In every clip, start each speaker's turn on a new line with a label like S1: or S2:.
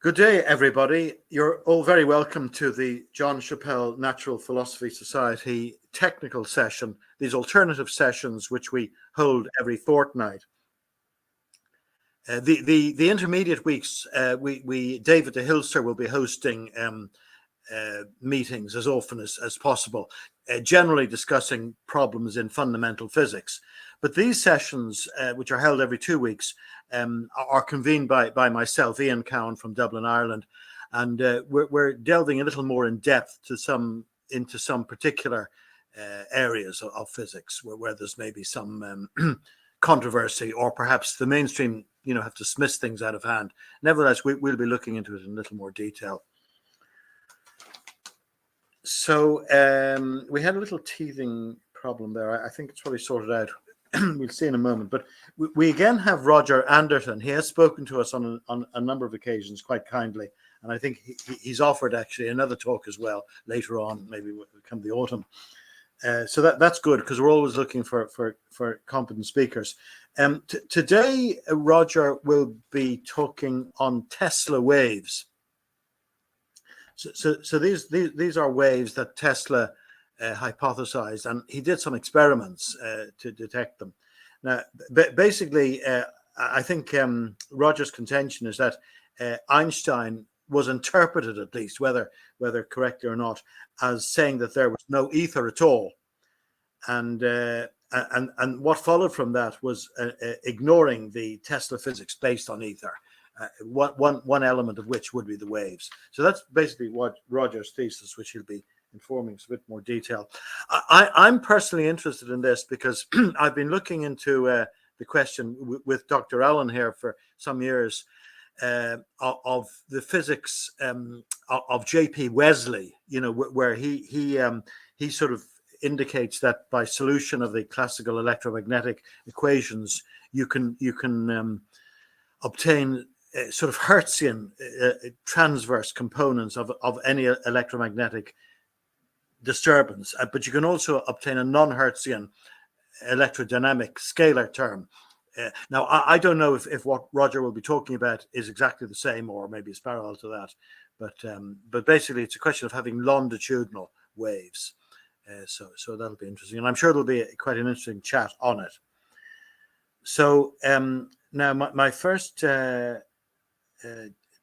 S1: Good day, everybody. You're all very welcome to the John Chappell Natural Philosophy Society technical session, these alternative sessions which we hold every fortnight. The intermediate weeks, David the Hilster will be hosting meetings as often as possible, generally discussing problems in fundamental physics. But these sessions, which are held every 2 weeks, are convened by myself, Ian Cowan from Dublin, Ireland, and we're delving a little more in depth into some particular areas of physics where there's maybe some controversy, or perhaps the mainstream, have dismissed things out of hand. Nevertheless, we'll be looking into it in a little more detail. So we had a little teething problem there. I think it's probably sorted out. We'll see in a moment. But we again have Roger Anderton. He has spoken to us on a number of occasions quite kindly. And I think he's offered actually another talk as well later on, maybe come the autumn. So that's good, because we're always looking for competent speakers. Today, Roger will be talking on Tesla waves. So these are waves that Tesla hypothesized, and he did some experiments to detect them. Now, basically, I think Roger's contention is that Einstein was interpreted, at least, whether correctly or not, as saying that there was no ether at all, and what followed from that was ignoring the Tesla physics based on ether. One element of which would be the waves. So that's basically what Roger's thesis, which he'll be informing us a bit more detail. I'm personally interested in this because I've been looking into the question with Dr. Allen here for some years of the physics of J.P. Wesley, where he sort of indicates that by solution of the classical electromagnetic equations, you can obtain sort of Hertzian transverse components of any electromagnetic disturbance, but you can also obtain a non-Hertzian electrodynamic scalar term. Now, I don't know if what Roger will be talking about is exactly the same, or maybe it's parallel to that, but basically it's a question of having longitudinal waves. So that'll be interesting, and I'm sure there'll be quite an interesting chat on it. So now my first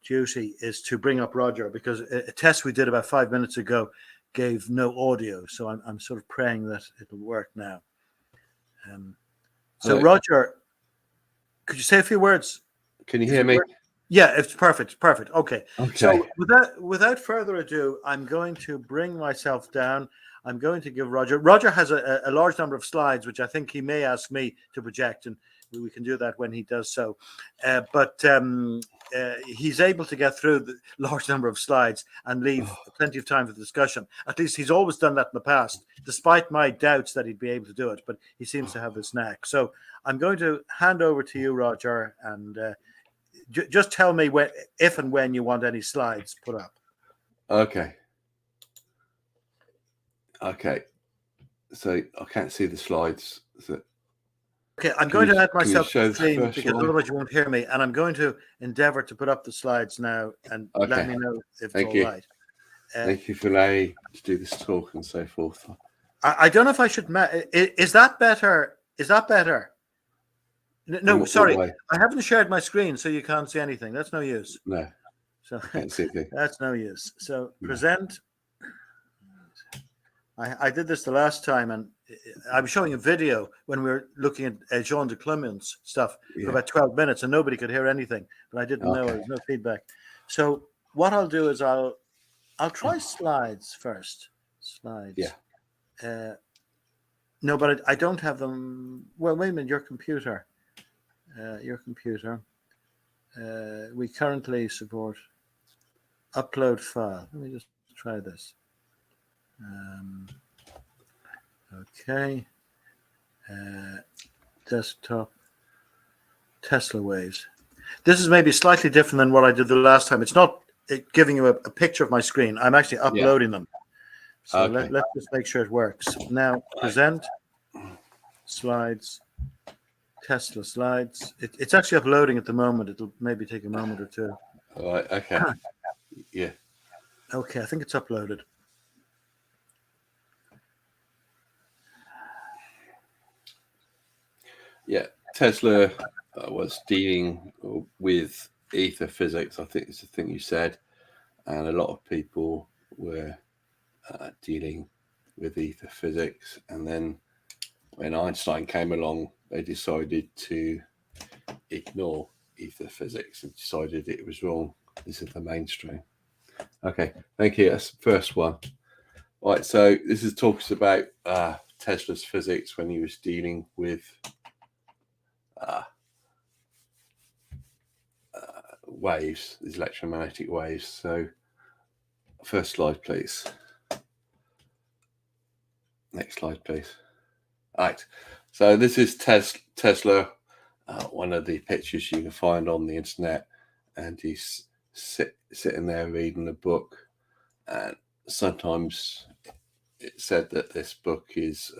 S1: duty is to bring up Roger, because a test we did about 5 minutes ago gave no audio, so I'm sort of praying that it'll work now. So Roger, could you say a few words?
S2: Can you hear me?
S1: Yeah, it's perfect. Okay. So without further ado, I'm going to bring myself down. I'm going to give Roger has a large number of slides, which I think he may ask me to project, and we can do that when he does so. But he's able to get through the large number of slides and leave plenty of time for the discussion. At least he's always done that in the past, despite my doubts that he'd be able to do it. But he seems to have this knack. So I'm going to hand over to you, Roger, and just tell me if and when you want any slides put up.
S2: Okay. So I can't see the slides.
S1: Okay, I'm going to add myself to the screen because otherwise you won't hear me, and I'm going to endeavour to put up the slides now, and let me know if it's all right.
S2: Thank you for allowing me to do this talk and so forth.
S1: I don't know if I should. Is that better? Is that better? No, sorry, I haven't shared my screen, so you can't see anything. That's no use.
S2: No,
S1: so
S2: can't see anything.
S1: That's no use. So present. I did this the last time, and I was showing a video when we were looking at Jean de Clement's stuff for about 12 minutes, and nobody could hear anything. But I didn't know, there was no feedback. So what I'll do is I'll try slides first. Slides.
S2: Yeah.
S1: No, but I don't have them. Well, wait a minute. Your computer. We currently support upload file. Let me just try this. Okay. Desktop. Tesla waves. This is maybe slightly different than what I did the last time. It's not giving you a picture of my screen. I'm actually uploading them. So let's just make sure it works. Now, present. Slides. Tesla slides. It's actually uploading at the moment. It'll maybe take a moment or two.
S2: All right. Okay. Yeah.
S1: Okay, I think it's uploaded.
S2: Yeah. Tesla was dealing with ether physics. I think it's the thing you said, and a lot of people were dealing with ether physics. And then when Einstein came along, they decided to ignore ether physics and decided it was wrong. This is the mainstream. Okay, thank you. That's the first one. All right, so this is talks about Tesla's physics when he was dealing with waves, these electromagnetic waves. So first slide, please. Next slide, please. All right, so this is Tesla, one of the pictures you can find on the internet, and he's sitting there reading a book, and sometimes it said that this book is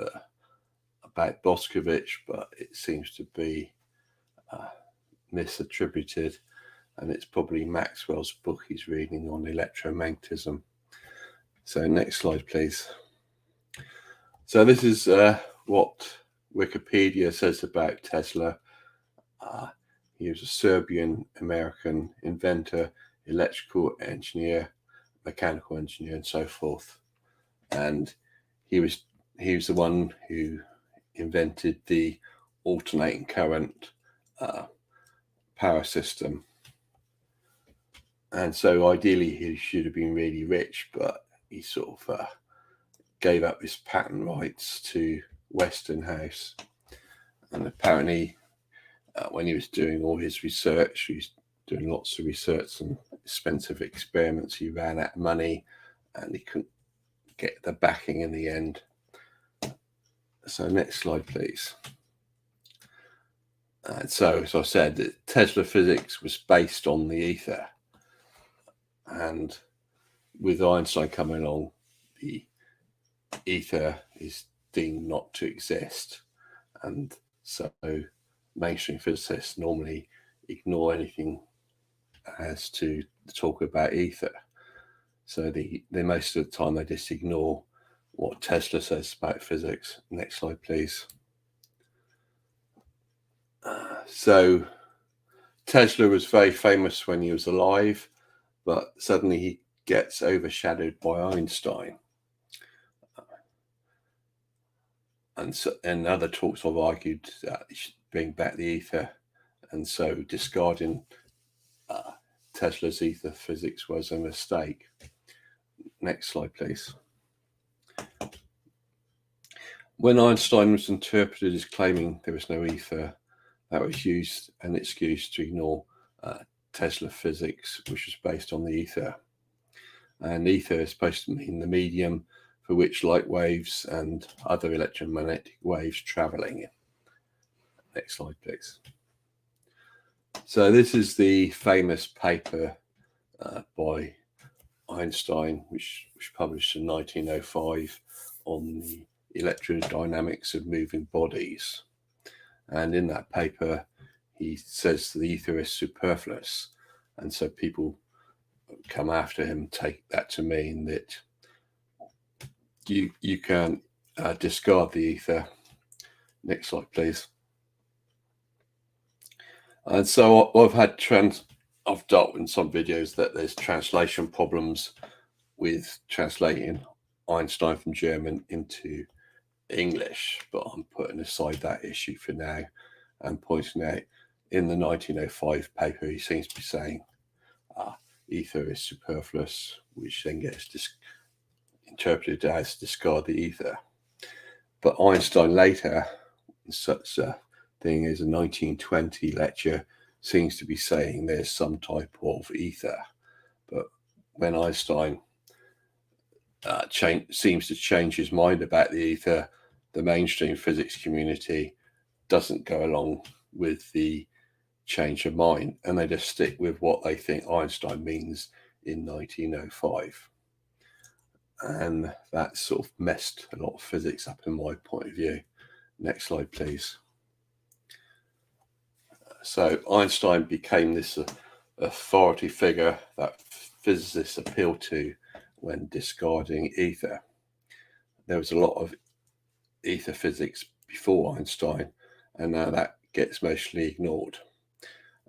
S2: about Boscovich, but it seems to be misattributed, and it's probably Maxwell's book he's reading on electromagnetism. So next slide, please. So this is what Wikipedia says about Tesla. He was a Serbian-American inventor, electrical engineer, mechanical engineer, and so forth. And he was the one who invented the alternating current power system. And so ideally he should have been really rich, but he sort of gave up his patent rights to Westinghouse. And apparently when he was doing all his research, he was doing lots of research and expensive experiments, he ran out of money and he couldn't get the backing in the end. So next slide, please. And so, as I said, Tesla physics was based on the ether. And with Einstein coming along, the ether is deemed not to exist. And so mainstream physicists normally ignore anything as to talk about ether. So they most of the time they just ignore what Tesla says about physics. Next slide, please. So Tesla was very famous when he was alive, but suddenly he gets overshadowed by Einstein. And other talks have argued that he should bring back the ether, and so discarding Tesla's ether physics was a mistake. Next slide, please. When Einstein was interpreted as claiming there was no ether, that was used an excuse to ignore Tesla physics, which was based on the ether. And ether is supposed to mean the medium for which light waves and other electromagnetic waves traveling. Next slide, please. So this is the famous paper by Einstein, which was published in 1905 on the electrodynamics of moving bodies. And in that paper, he says the ether is superfluous. And so people come after him, take that to mean that you can discard the ether. Next slide, please. And so I've dealt in some videos that there's translation problems with translating Einstein from German into English, but I'm putting aside that issue for now and pointing out in the 1905 paper he seems to be saying ether is superfluous, which then gets interpreted as discard the ether. But Einstein later, such a thing as a 1920 lecture, seems to be saying there's some type of ether. But when Einstein seems to change his mind about the ether, the mainstream physics community doesn't go along with the change of mind, and they just stick with what they think Einstein means in 1905. And that sort of messed a lot of physics up in my point of view. Next slide, please. So Einstein became this authority figure that physicists appeal to when discarding ether. There was a lot of ether physics before Einstein, and now that gets mostly ignored.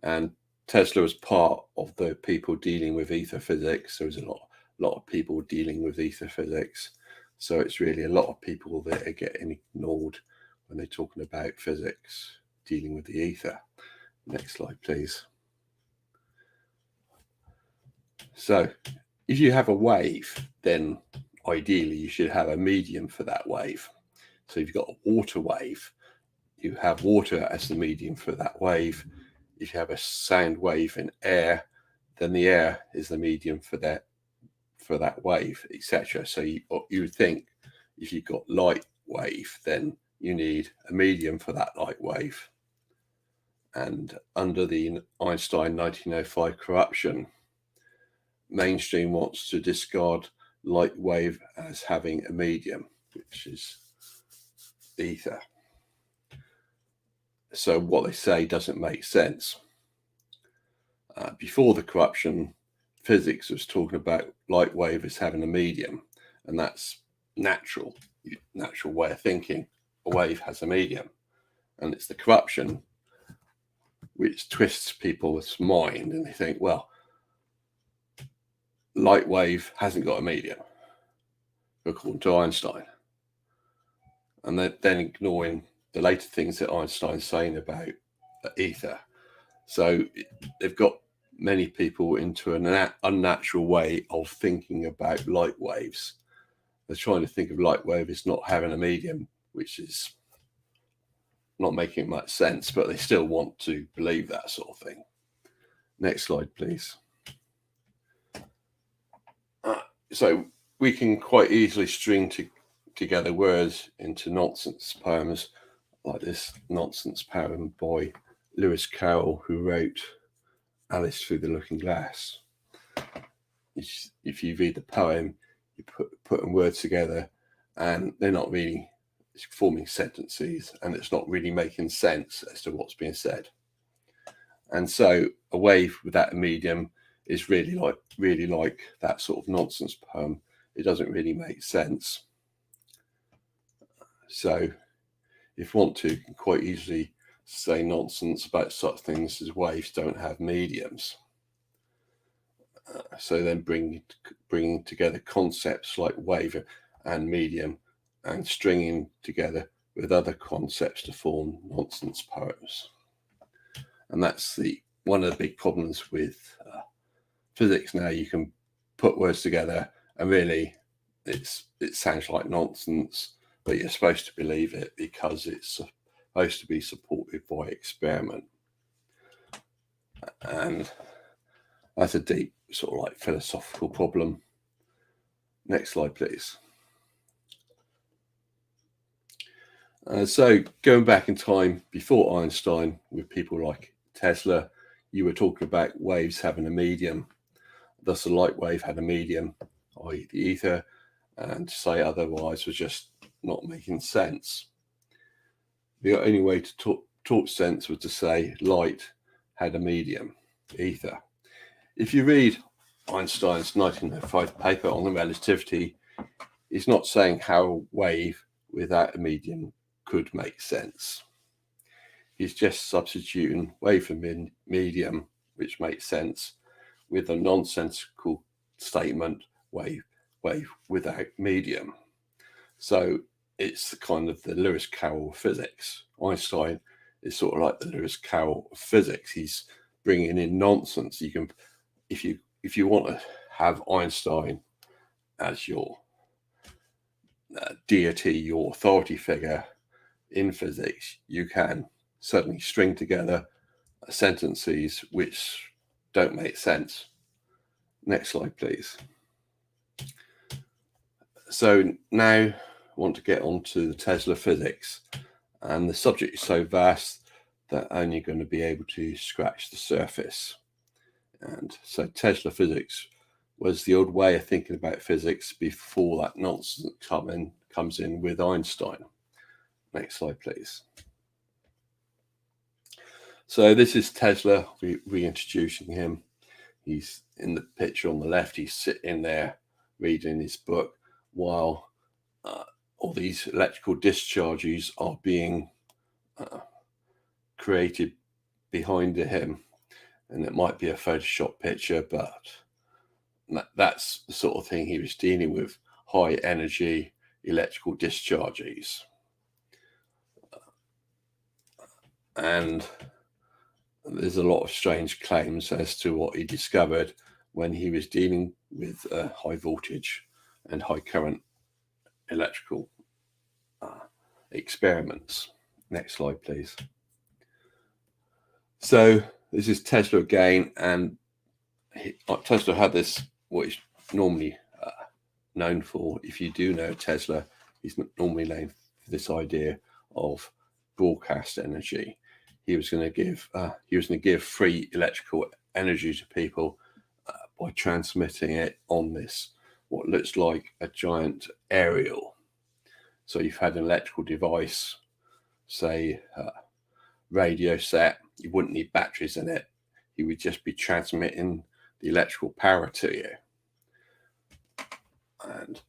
S2: And Tesla was part of the people dealing with ether physics. There was a lot of people dealing with ether physics. So it's really a lot of people that are getting ignored when they're talking about physics dealing with the ether. Next slide, please. So if you have a wave, then ideally you should have a medium for that wave. So if you've got a water wave, you have water as the medium for that wave. If you have a sound wave in air, then the air is the medium for that wave, etc. So you would think if you've got light wave, then you need a medium for that light wave. And under the Einstein 1905 corruption, mainstream wants to discard light wave as having a medium, which is ether. So what they say doesn't make sense. Before the corruption, physics was talking about light wave as having a medium, and that's natural way of thinking. A wave has a medium, and it's the corruption which twists people's mind, and they think, well, light wave hasn't got a medium, according to Einstein. And they're then ignoring the later things that Einstein's saying about ether. So they've got many people into an unnatural way of thinking about light waves. They're trying to think of light wave as not having a medium, which is not making much sense, but they still want to believe that sort of thing. Next slide, please. So we can quite easily string together words into nonsense poems, like this nonsense poem by Lewis Carroll, who wrote Alice Through the Looking Glass. If you read the poem, you put words together, and they're not really forming sentences, and it's not really making sense as to what's being said. And so a wave without a medium is really like that sort of nonsense poem. It doesn't really make sense. So if you want to, you can quite easily say nonsense about such things as waves don't have mediums. So then bringing together concepts like wave and medium and stringing together with other concepts to form nonsense poems. And that's one of the big problems with physics now. You can put words together and really it sounds like nonsense, but you're supposed to believe it because it's supposed to be supported by experiment. And that's a deep sort of like philosophical problem. Next slide, please. So going back in time before Einstein, with people like Tesla, you were talking about waves having a medium. Thus, a light wave had a medium, i.e. the ether, and to say otherwise was just not making sense. The only way to talk sense was to say light had a medium, ether. If you read Einstein's 1905 paper on the relativity, he's not saying how a wave without a medium could make sense. He's just substituting wave for medium, which makes sense, with a nonsensical statement, wave without medium. So it's kind of the Lewis Carroll of physics. Einstein is sort of like the Lewis Carroll of physics. He's bringing in nonsense. You can, if you want to have Einstein as your deity, your authority figure in physics, you can suddenly string together sentences which don't make sense. Next slide, please. So now I want to get on to the Tesla physics, and the subject is so vast that I'm only going to be able to scratch the surface. And so Tesla physics was the old way of thinking about physics before that nonsense comes in with Einstein. Next slide, please. So this is Tesla, reintroducing him. he's in the picture on the left, he's sitting there reading his book while all these electrical discharges are being created behind him. And it might be a Photoshop picture, but that's the sort of thing he was dealing with, high energy electrical discharges. And there's a lot of strange claims as to what he discovered when he was dealing with high voltage and high current electrical experiments. Next slide, please. So this is Tesla again, and Tesla had this, what is normally known for, if you do know Tesla, he's normally known for this idea of broadcast energy. He was going to give free electrical energy to people by transmitting it on this, what looks like a giant aerial. So you've had an electrical device, say radio set, you wouldn't need batteries in it. You would just be transmitting the electrical power to you. And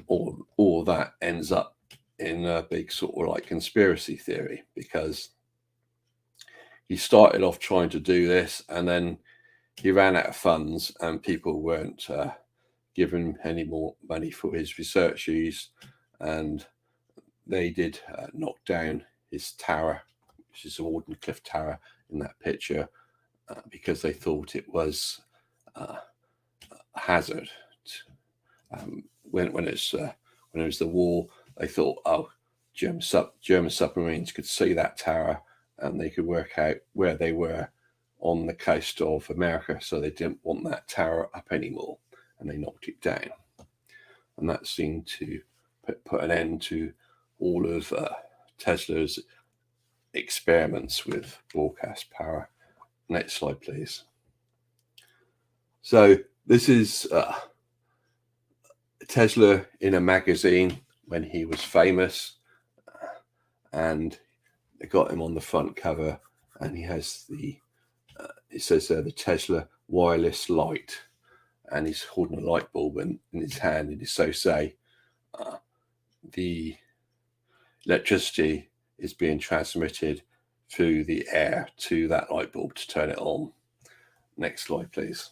S2: all that ends up in a big sort of like conspiracy theory, because he started off trying to do this, and then he ran out of funds and people weren't giving him any more money for his research use, and they did knock down his tower, which is a Wardenclyffe Tower in that picture, because they thought it was a hazard. When it was the war, they thought, oh, German submarines could see that tower and they could work out where they were on the coast of America, so they didn't want that tower up anymore, and they knocked it down. And that seemed to put an end to all of Tesla's experiments with broadcast power. Next slide, please. So this is Tesla in a magazine when he was famous, and they got him on the front cover, and he has the it says there the Tesla wireless light, and he's holding a light bulb in his hand, and so say the electricity is being transmitted through the air to that light bulb to turn it on. Next slide, please.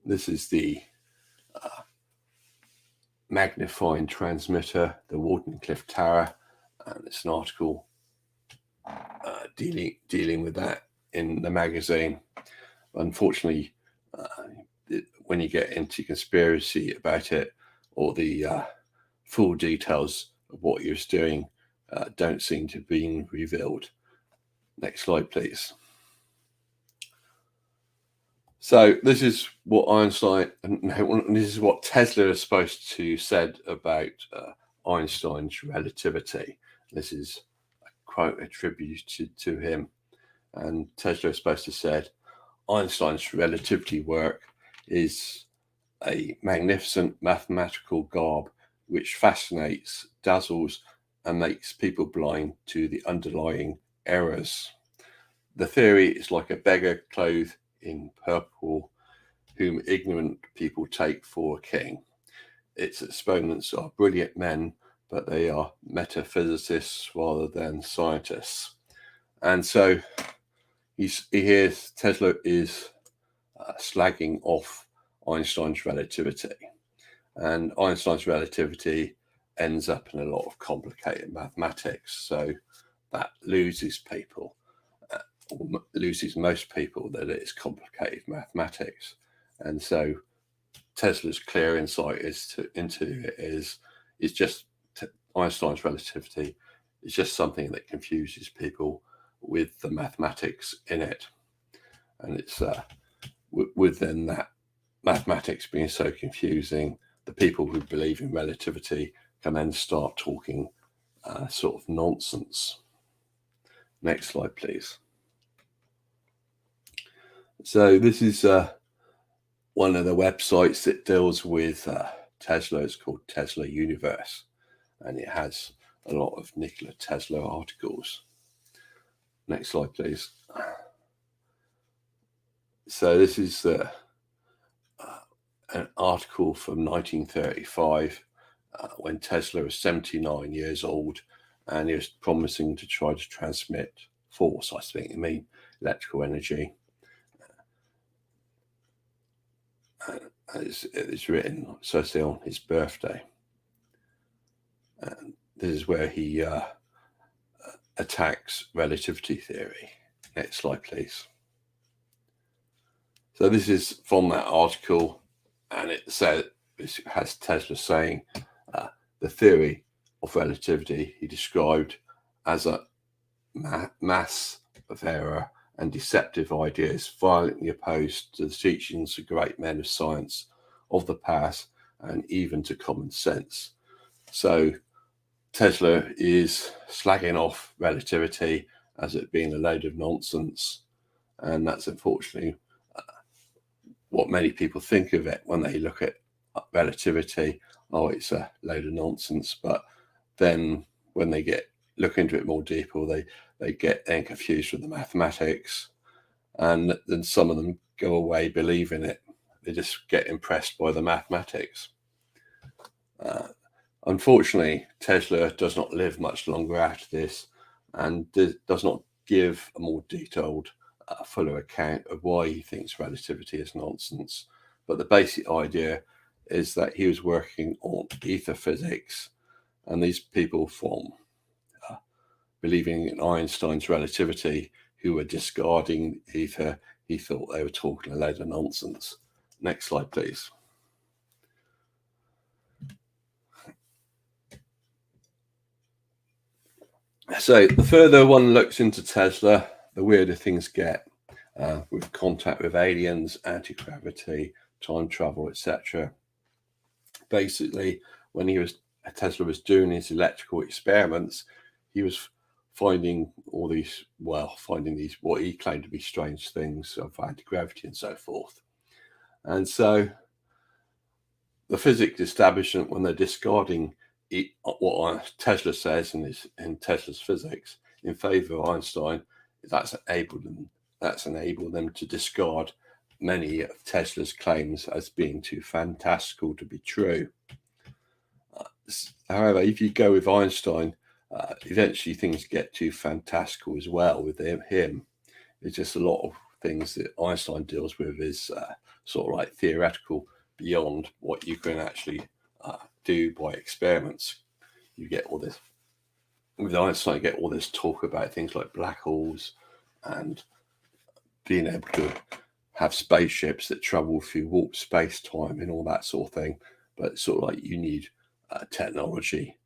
S2: This is the magnifying transmitter, the Wardenclyffe Tower, and it's an article dealing with that in the magazine. Unfortunately, when you get into conspiracy about it, or the full details of what he was doing don't seem to be revealed. Next slide, please. So this is what this is what Tesla is supposed to said about Einstein's relativity. This is a quote attributed to him, and Tesla is supposed to said, Einstein's relativity work is a magnificent mathematical garb which fascinates, dazzles, and makes people blind to the underlying errors. The theory is like a beggar clothed in purple, whom ignorant people take for a king. Its exponents are brilliant men, but they are metaphysicists rather than scientists. And so Tesla is slagging off Einstein's relativity, and Einstein's relativity ends up in a lot of complicated mathematics, so that loses people. Loses most people that it's complicated mathematics. And so Tesla's clear insight into it is just Einstein's relativity is just something that confuses people with the mathematics in it. And it's within that mathematics being so confusing, the people who believe in relativity can then start talking sort of nonsense. Next slide, please. So this is one of the websites that deals with Tesla. It's called Tesla Universe, and it has a lot of Nikola Tesla articles. Next slide, please. So this is an article from 1935 when Tesla was 79 years old, and he was promising to try to transmit force, I think, electrical energy. It's written, so say, on his birthday. And this is where he attacks relativity theory. Next slide, please. So this is from that article, and it has Tesla saying the theory of relativity he described as a mass of error and deceptive ideas violently opposed to the teachings of great men of science of the past and even to common sense. So Tesla is slagging off relativity as it being a load of nonsense, and that's unfortunately what many people think of it when they look at relativity. Oh, it's a load of nonsense. But then when they look into it more deeper, they get then confused with the mathematics, and then some of them go away believing it. They just get impressed by the mathematics. Unfortunately, Tesla does not live much longer after this, and does not give a more detailed, fuller account of why he thinks relativity is nonsense. But the basic idea is that he was working on ether physics, and these people from believing in Einstein's relativity, who were discarding ether, he thought they were talking a load of nonsense. Next slide, please. So the further one looks into Tesla, the weirder things get, with contact with aliens, anti-gravity, time travel, etc. Basically, when Tesla was doing his electrical experiments, he was finding what he claimed to be strange things of anti-gravity and so forth. And so the physics establishment, when they're discarding what Tesla says in Tesla's physics in favor of Einstein, that's enabled them to discard many of Tesla's claims as being too fantastical to be true. However, if you go with Einstein, eventually things get too fantastical as well with him. It's just a lot of things that Einstein deals with is sort of like theoretical beyond what you can actually do by experiments. You get all this with Einstein, you get all this talk about things like black holes and being able to have spaceships that travel through warp space-time and all that sort of thing. But it's sort of like you need technology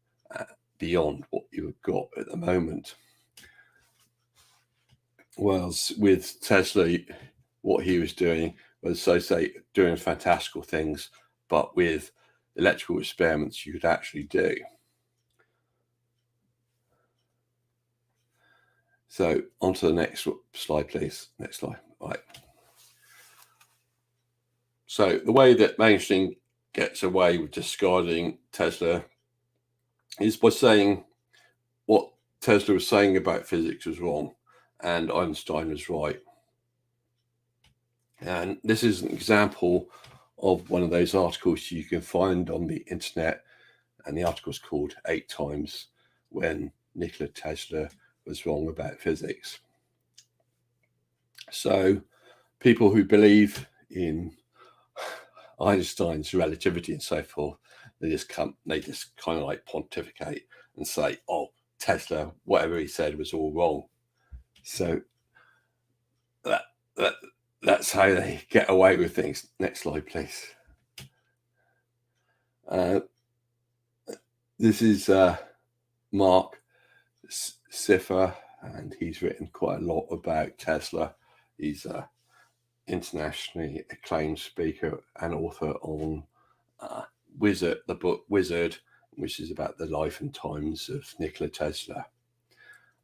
S2: beyond what you've got at the moment. Whereas with Tesla, what he was doing was, doing fantastical things, but with electrical experiments you could actually do. So on to the next slide, please. Next slide. Right. So the way that mainstream gets away with discarding Tesla is by saying what Tesla was saying about physics was wrong and Einstein was right. And this is an example of one of those articles you can find on the internet, and the article is called 8 Times When Nikola Tesla Was Wrong About Physics. So people who believe in Einstein's relativity and so forth, they just kind of like pontificate and say, oh, Tesla, whatever he said was all wrong. So that's how they get away with things. Next slide, please. This is Mark Sifa, and he's written quite a lot about Tesla. He's an internationally acclaimed speaker and author on the book Wizard, which is about the life and times of Nikola Tesla.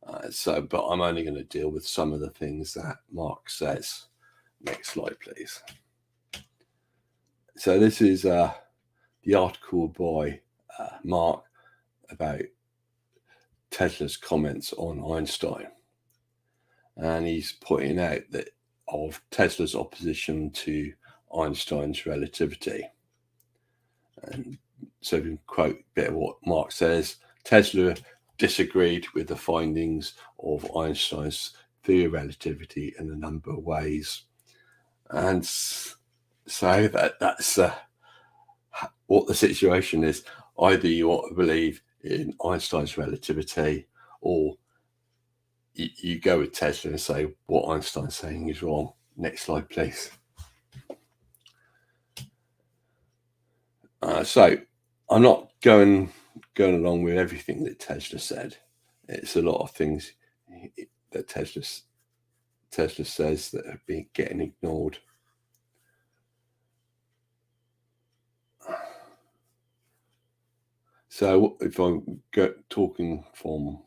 S2: But I'm only going to deal with some of the things that Mark says. Next slide, please. So this is the article by Mark about Tesla's comments on Einstein. And he's pointing out that of Tesla's opposition to Einstein's relativity. And so we can quote a bit of what Mark says. Tesla disagreed with the findings of Einstein's theory of relativity in a number of ways. And so that's what the situation is. Either you ought to believe in Einstein's relativity, or you go with Tesla and say what Einstein's saying is wrong. Next slide, please. So I'm not going along with everything that Tesla said. It's a lot of things that Tesla says that are getting ignored. So if I'm talking from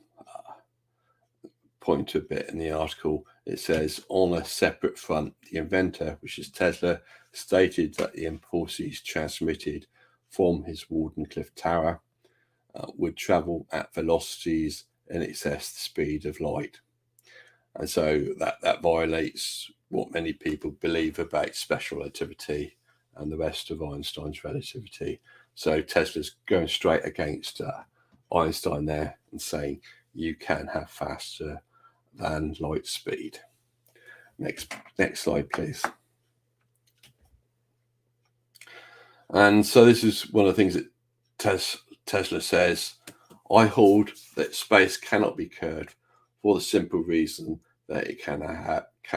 S2: point to a bit in the article, it says, on a separate front, the inventor, which is Tesla, stated that the impulses transmitted from his Wardenclyffe Tower would travel at velocities in excess the speed of light. And so that violates what many people believe about special relativity and the rest of Einstein's relativity. So Tesla's going straight against Einstein there and saying you can have faster than light speed. Next slide, please. And so this is one of the things that Tesla says: I hold that space cannot be curved for the simple reason that it can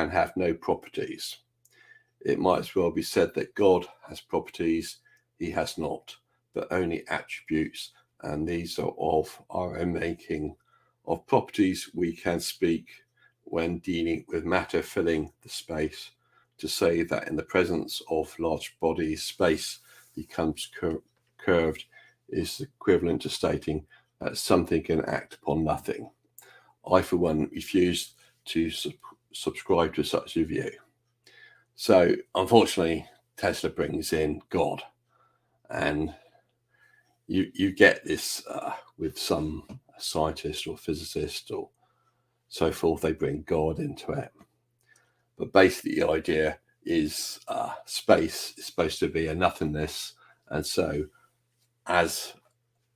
S2: have no properties. It might as well be said that God has properties. He has not, but only attributes, and these are of our own making. Of properties we can speak when dealing with matter filling the space. To say that in the presence of large bodies, space becomes curved is equivalent to stating that something can act upon nothing. I, for one, refuse to subscribe to such a view. So, unfortunately, Tesla brings in God, and you get this with some scientist or physicist or so forth. They bring God into it, but basically the idea is space is supposed to be a nothingness, and so as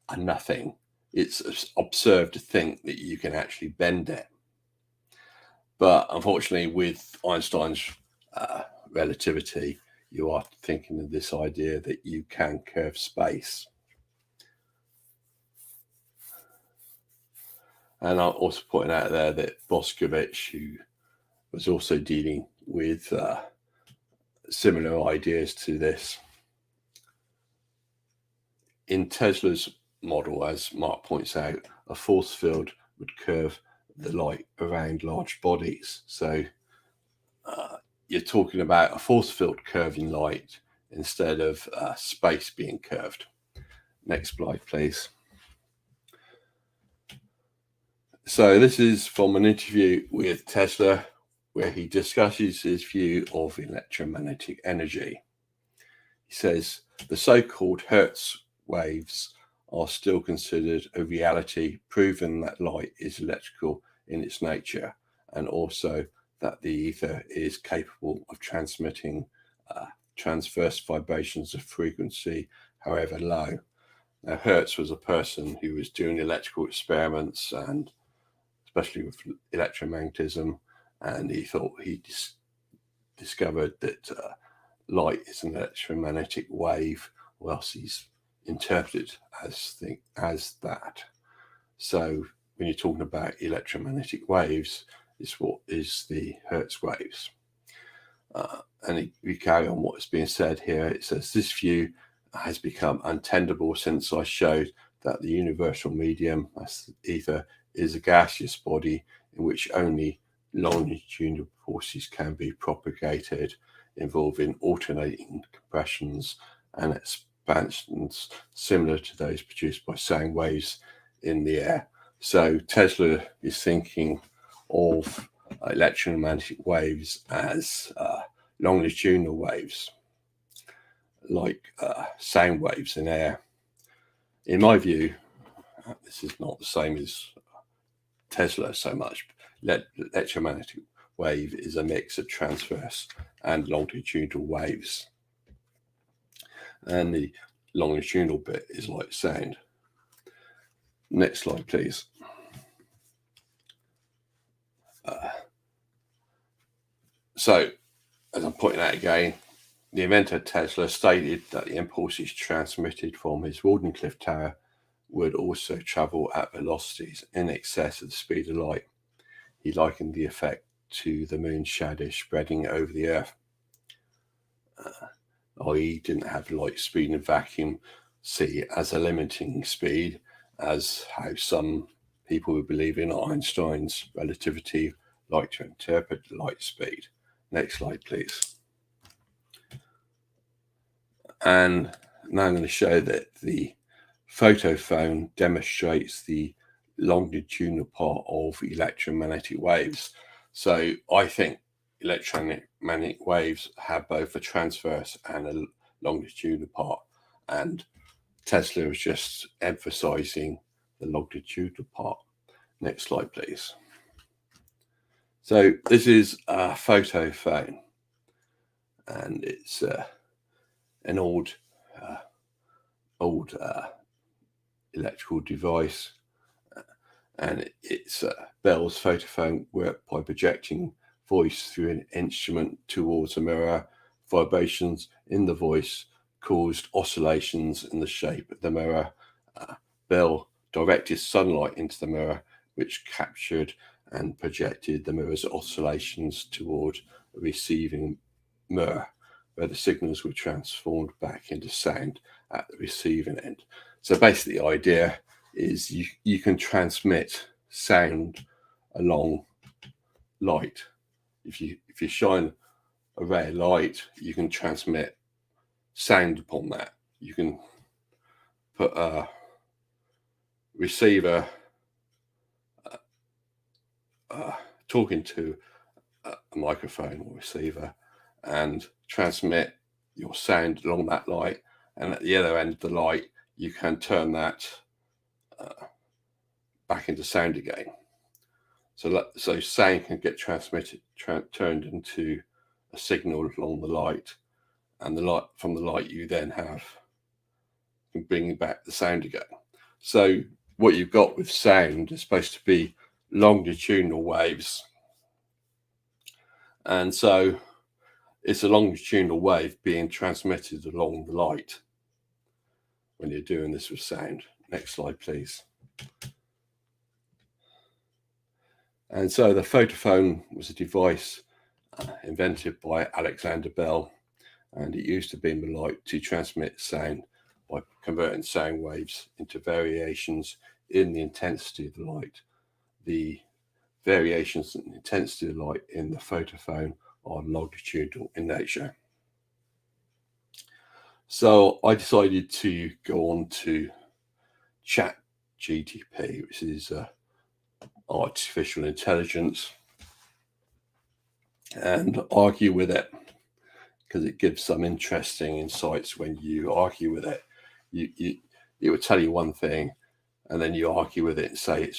S2: a nothing, it's absurd to think that you can actually bend it. But unfortunately, with Einstein's relativity, you are thinking of this idea that you can curve space. And I'm also pointing out there that Boscovich, who was also dealing with similar ideas to this. In Tesla's model, as Mark points out, a force field would curve the light around large bodies. So you're talking about a force field curving light instead of space being curved. Next slide, please. So this is from an interview with Tesla, where he discusses his view of electromagnetic energy. He says the so-called Hertz waves are still considered a reality, proving that light is electrical in its nature, and also that the ether is capable of transmitting transverse vibrations of frequency, however low. Now, Hertz was a person who was doing electrical experiments, and especially with electromagnetism, and he thought he discovered that light is an electromagnetic wave, or else he's interpreted as that. So when you're talking about electromagnetic waves, it's what is the Hertz waves. And we carry on what's being said here. It says this view has become untenable since I showed that the universal medium, as ether, is a gaseous body in which only longitudinal forces can be propagated, involving alternating compressions and expansions similar to those produced by sound waves in the air. So Tesla is thinking of electromagnetic waves as longitudinal waves, like sound waves in air. In my view, this is not the same as Tesla so much. Electromagnetic wave is a mix of transverse and longitudinal waves. And the longitudinal bit is like sound. Next slide, please. So, as I'm pointing out again, the inventor Tesla stated that the impulses transmitted from his Wardenclyffe tower would also travel at velocities in excess of the speed of light. He likened the effect to the moon's shadow spreading over the Earth, i.e. didn't have light speed in vacuum see as a limiting speed, as how some people who believe in Einstein's relativity like to interpret light speed. Next slide, please. And now I'm going to show that the photophone demonstrates the longitudinal part of electromagnetic waves. So I think electromagnetic waves have both a transverse and a longitudinal part, and Tesla was just emphasizing the longitudinal part. Next slide, please. So this is a photophone, and it's an old electrical device, and it's Bell's photophone worked by projecting voice through an instrument towards a mirror. Vibrations in the voice caused oscillations in the shape of the mirror. Bell directed sunlight into the mirror, which captured and projected the mirror's oscillations toward a receiving mirror, where the signals were transformed back into sound at the receiving end. So basically the idea is you can transmit sound along light. If you shine a ray of light, you can transmit sound upon that. You can put a receiver talking to a microphone or receiver and transmit your sound along that light, and at the other end of the light you can turn that back into sound again. So sound can get transmitted, turned into a signal along the light, and the light from the light you then have can bring back the sound again. So what you've got with sound is supposed to be longitudinal waves, and so it's a longitudinal wave being transmitted along the light when you're doing this with sound. Next slide, please. And so the photophone was a device invented by Alexander Bell, and it used a beam of light to transmit sound by converting sound waves into variations in the intensity of the light. The variations in the intensity of light in the photophone are longitudinal in nature. So I decided to go on to ChatGPT, which is artificial intelligence, and argue with it, because it gives some interesting insights. When you argue with it, it will tell you one thing, and then you argue with it and say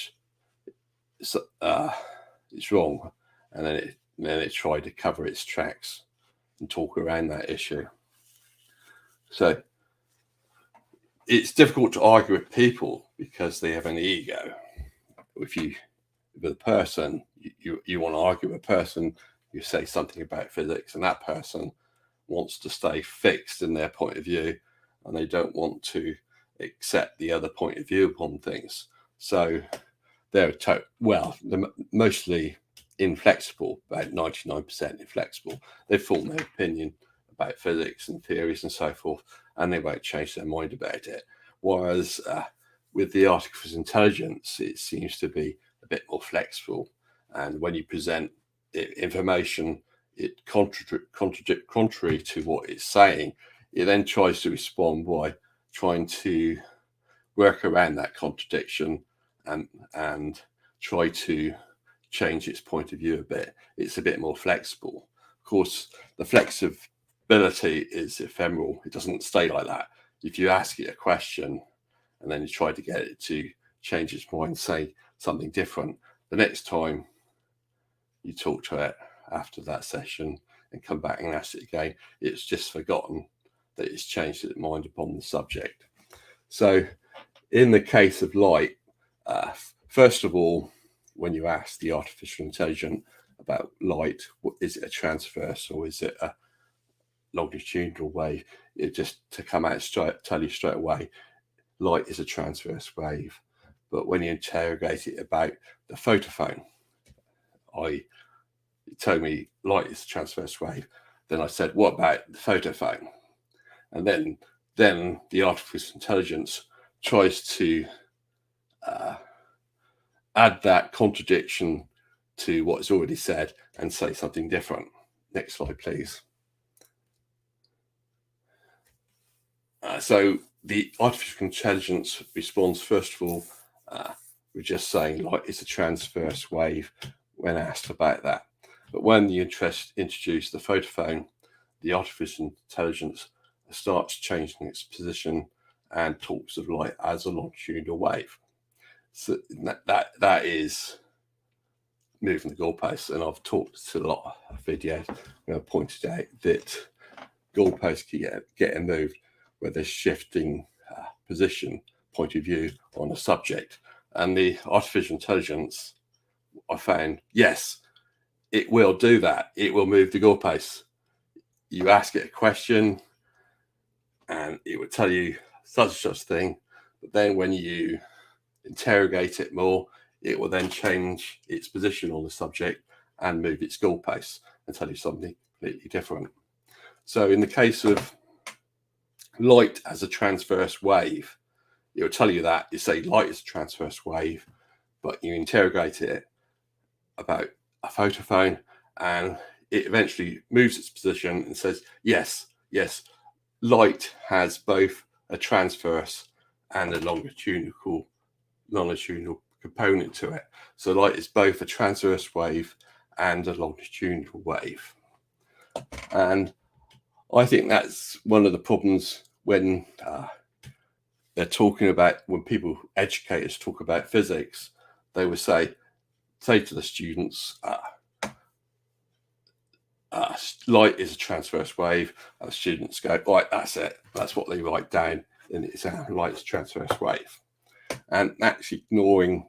S2: it's wrong, and then it tried to cover its tracks and talk around that issue. So it's difficult to argue with people because they have an ego. With a person, you want to argue with a person, you say something about physics, and that person wants to stay fixed in their point of view, and they don't want to accept the other point of view upon things. So they're mostly inflexible, about 99% inflexible. They form their opinion about physics and theories and so forth, and they won't change their mind about it. Whereas with the artificial intelligence, it seems to be a bit more flexible, and when you present information, it contrary to what it's saying, it then tries to respond by trying to work around that contradiction and try to change its point of view a bit. It's a bit more flexible. Of course, the flexibility is ephemeral. It doesn't stay like that. If you ask it a question and then you try to get it to change its mind, say something different, the next time you talk to it, after that session and come back and ask it again. It's just forgotten that it's changed its mind upon the subject. So in the case of light, first of all, when you ask the artificial intelligence about light, is it a transverse or is it a longitudinal wave? It just to come out tell you straight away, light is a transverse wave. But when you interrogate it about the photophone, it told me light is a transverse wave. Then I said, what about the photophone? And then the artificial intelligence tries to add that contradiction to what is already said and say something different. Next slide, please. So the artificial intelligence responds, first of all, with just saying light is a transverse wave when asked about that. But when you introduce the photophone, the artificial intelligence starts changing its position and talks of light as a longitudinal wave. So that is moving the goalposts, and I've talked a lot of videos where I pointed out that goalposts keep getting moved where they're shifting position, point of view on a subject. And the artificial intelligence, I found, yes, it will do that. It will move the goalposts. You ask it a question and it will tell you such and such thing, but then when you interrogate it more, it will then change its position on the subject and move its goalposts and tell you something completely different. So in the case of light as a transverse wave, it will tell you that. You say light is a transverse wave, but you interrogate it about a photophone and it eventually moves its position and says, yes, light has both a transverse and a longitudinal component to it. So light is both a transverse wave and a longitudinal wave. And I think that's one of the problems when they're talking about, when educators talk about physics, they will say to the students, light is a transverse wave, and the students go, right, that's it. That's what they write down in the exam, light is a transverse wave. And that's ignoring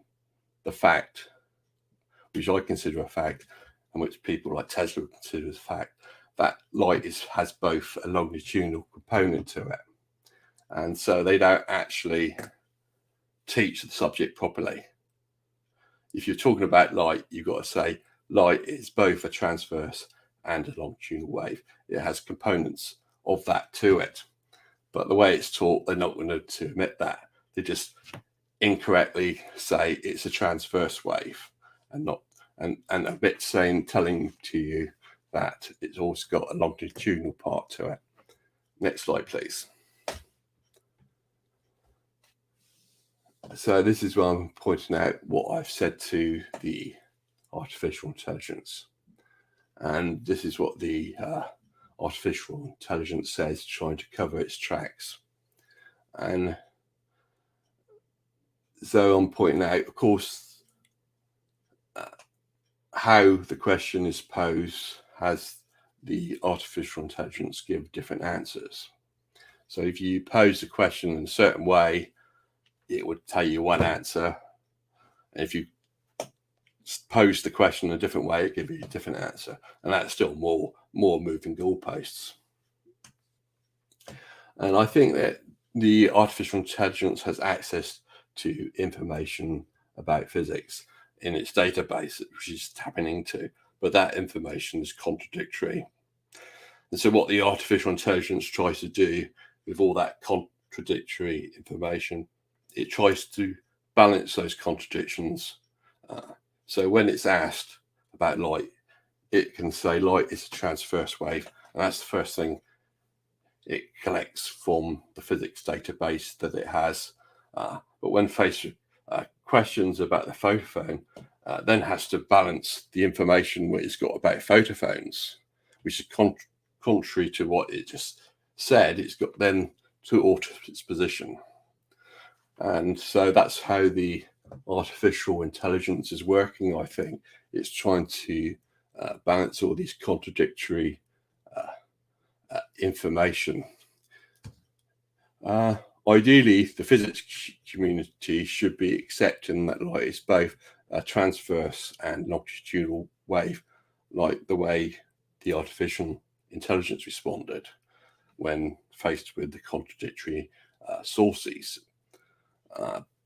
S2: the fact, which I consider a fact, and which people like Tesla consider as a fact, that light has both a longitudinal component to it. And so they don't actually teach the subject properly. If you're talking about light, you've got to say light is both a transverse and a longitudinal wave. It has components of that to it. But the way it's taught, they're not going to admit that. They just incorrectly say it's a transverse wave and admit telling to you that it's also got a longitudinal part to it. Next slide, please. So this is where I'm pointing out what I've said to the artificial intelligence. And this is what the artificial intelligence says, trying to cover its tracks. And so I'm pointing out, of course, how the question is posed has the artificial intelligence give different answers. So if you pose the question in a certain way, it would tell you one answer. And if you pose the question in a different way, it gives you a different answer. And that's still more moving goalposts. And I think that the artificial intelligence has access to information about physics in its database, which it's tapping into, but that information is contradictory. And so what the artificial intelligence tries to do with all that contradictory information, it tries to balance those contradictions. So when it's asked about light, it can say light is a transverse wave, and that's the first thing it collects from the physics database that it has. But when faced with questions about the photophone, then has to balance the information what it's got about photophones, which is contrary to what it just said. It's got then to alter its position. And so that's how the artificial intelligence is working, I think. It's trying to balance all these contradictory information. Ideally, the physics community should be accepting that light is both a transverse and longitudinal wave, like the way the artificial intelligence responded when faced with the contradictory sources.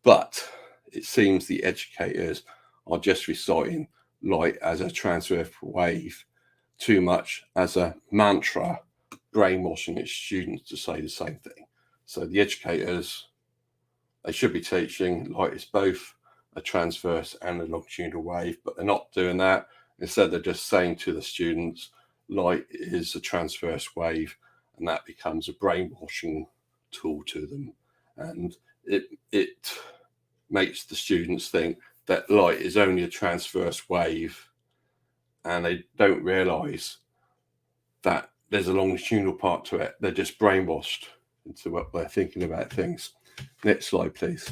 S2: But it seems the educators are just reciting light as a transverse wave too much as a mantra, brainwashing its students to say the same thing. So the educators, they should be teaching light is both a transverse and a longitudinal wave, but they're not doing that. Instead, they're just saying to the students, light is a transverse wave, and that becomes a brainwashing tool to them. And it makes the students think that light is only a transverse wave, and they don't realize that there's a longitudinal part to it. They're just brainwashed into what they're thinking about things. Next slide, please.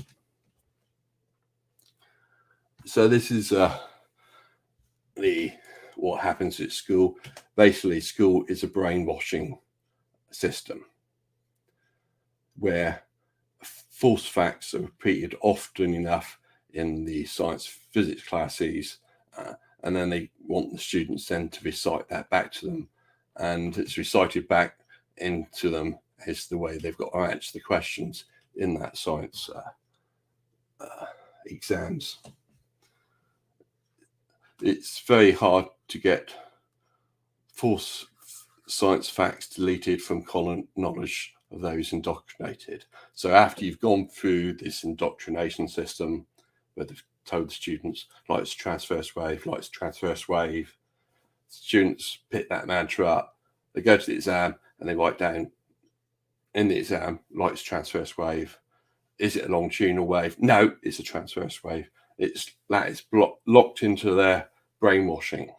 S2: So this is what happens at school. Basically, school is a brainwashing system where false facts are repeated often enough in the science physics classes, and then they want the students then to recite that back to them, and it's recited back into them is the way they've got to answer the questions in that science exams. It's very hard to get false science facts deleted from common knowledge of those indoctrinated. So after you've gone through this indoctrination system where they've told the students light's transverse wave, light's transverse wave, students pick that mantra up, they go to the exam and they write down in the exam, light's transverse wave. Is it a longitudinal wave? No, it's a transverse wave. That is locked into their brainwashing.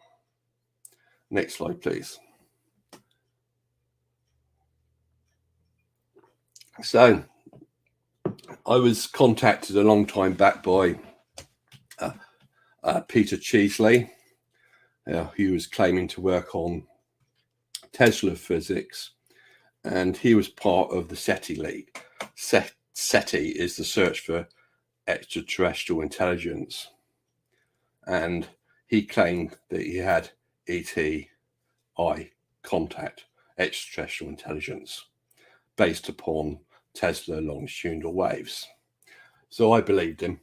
S2: Next slide, please. So I was contacted a long time back by Peter Cheesley. He was claiming to work on Tesla physics, and he was part of the SETI League. SETI is the search for extraterrestrial intelligence, and he claimed that he had ETI contact, extraterrestrial intelligence, based upon Tesla longitudinal waves. So I believed him,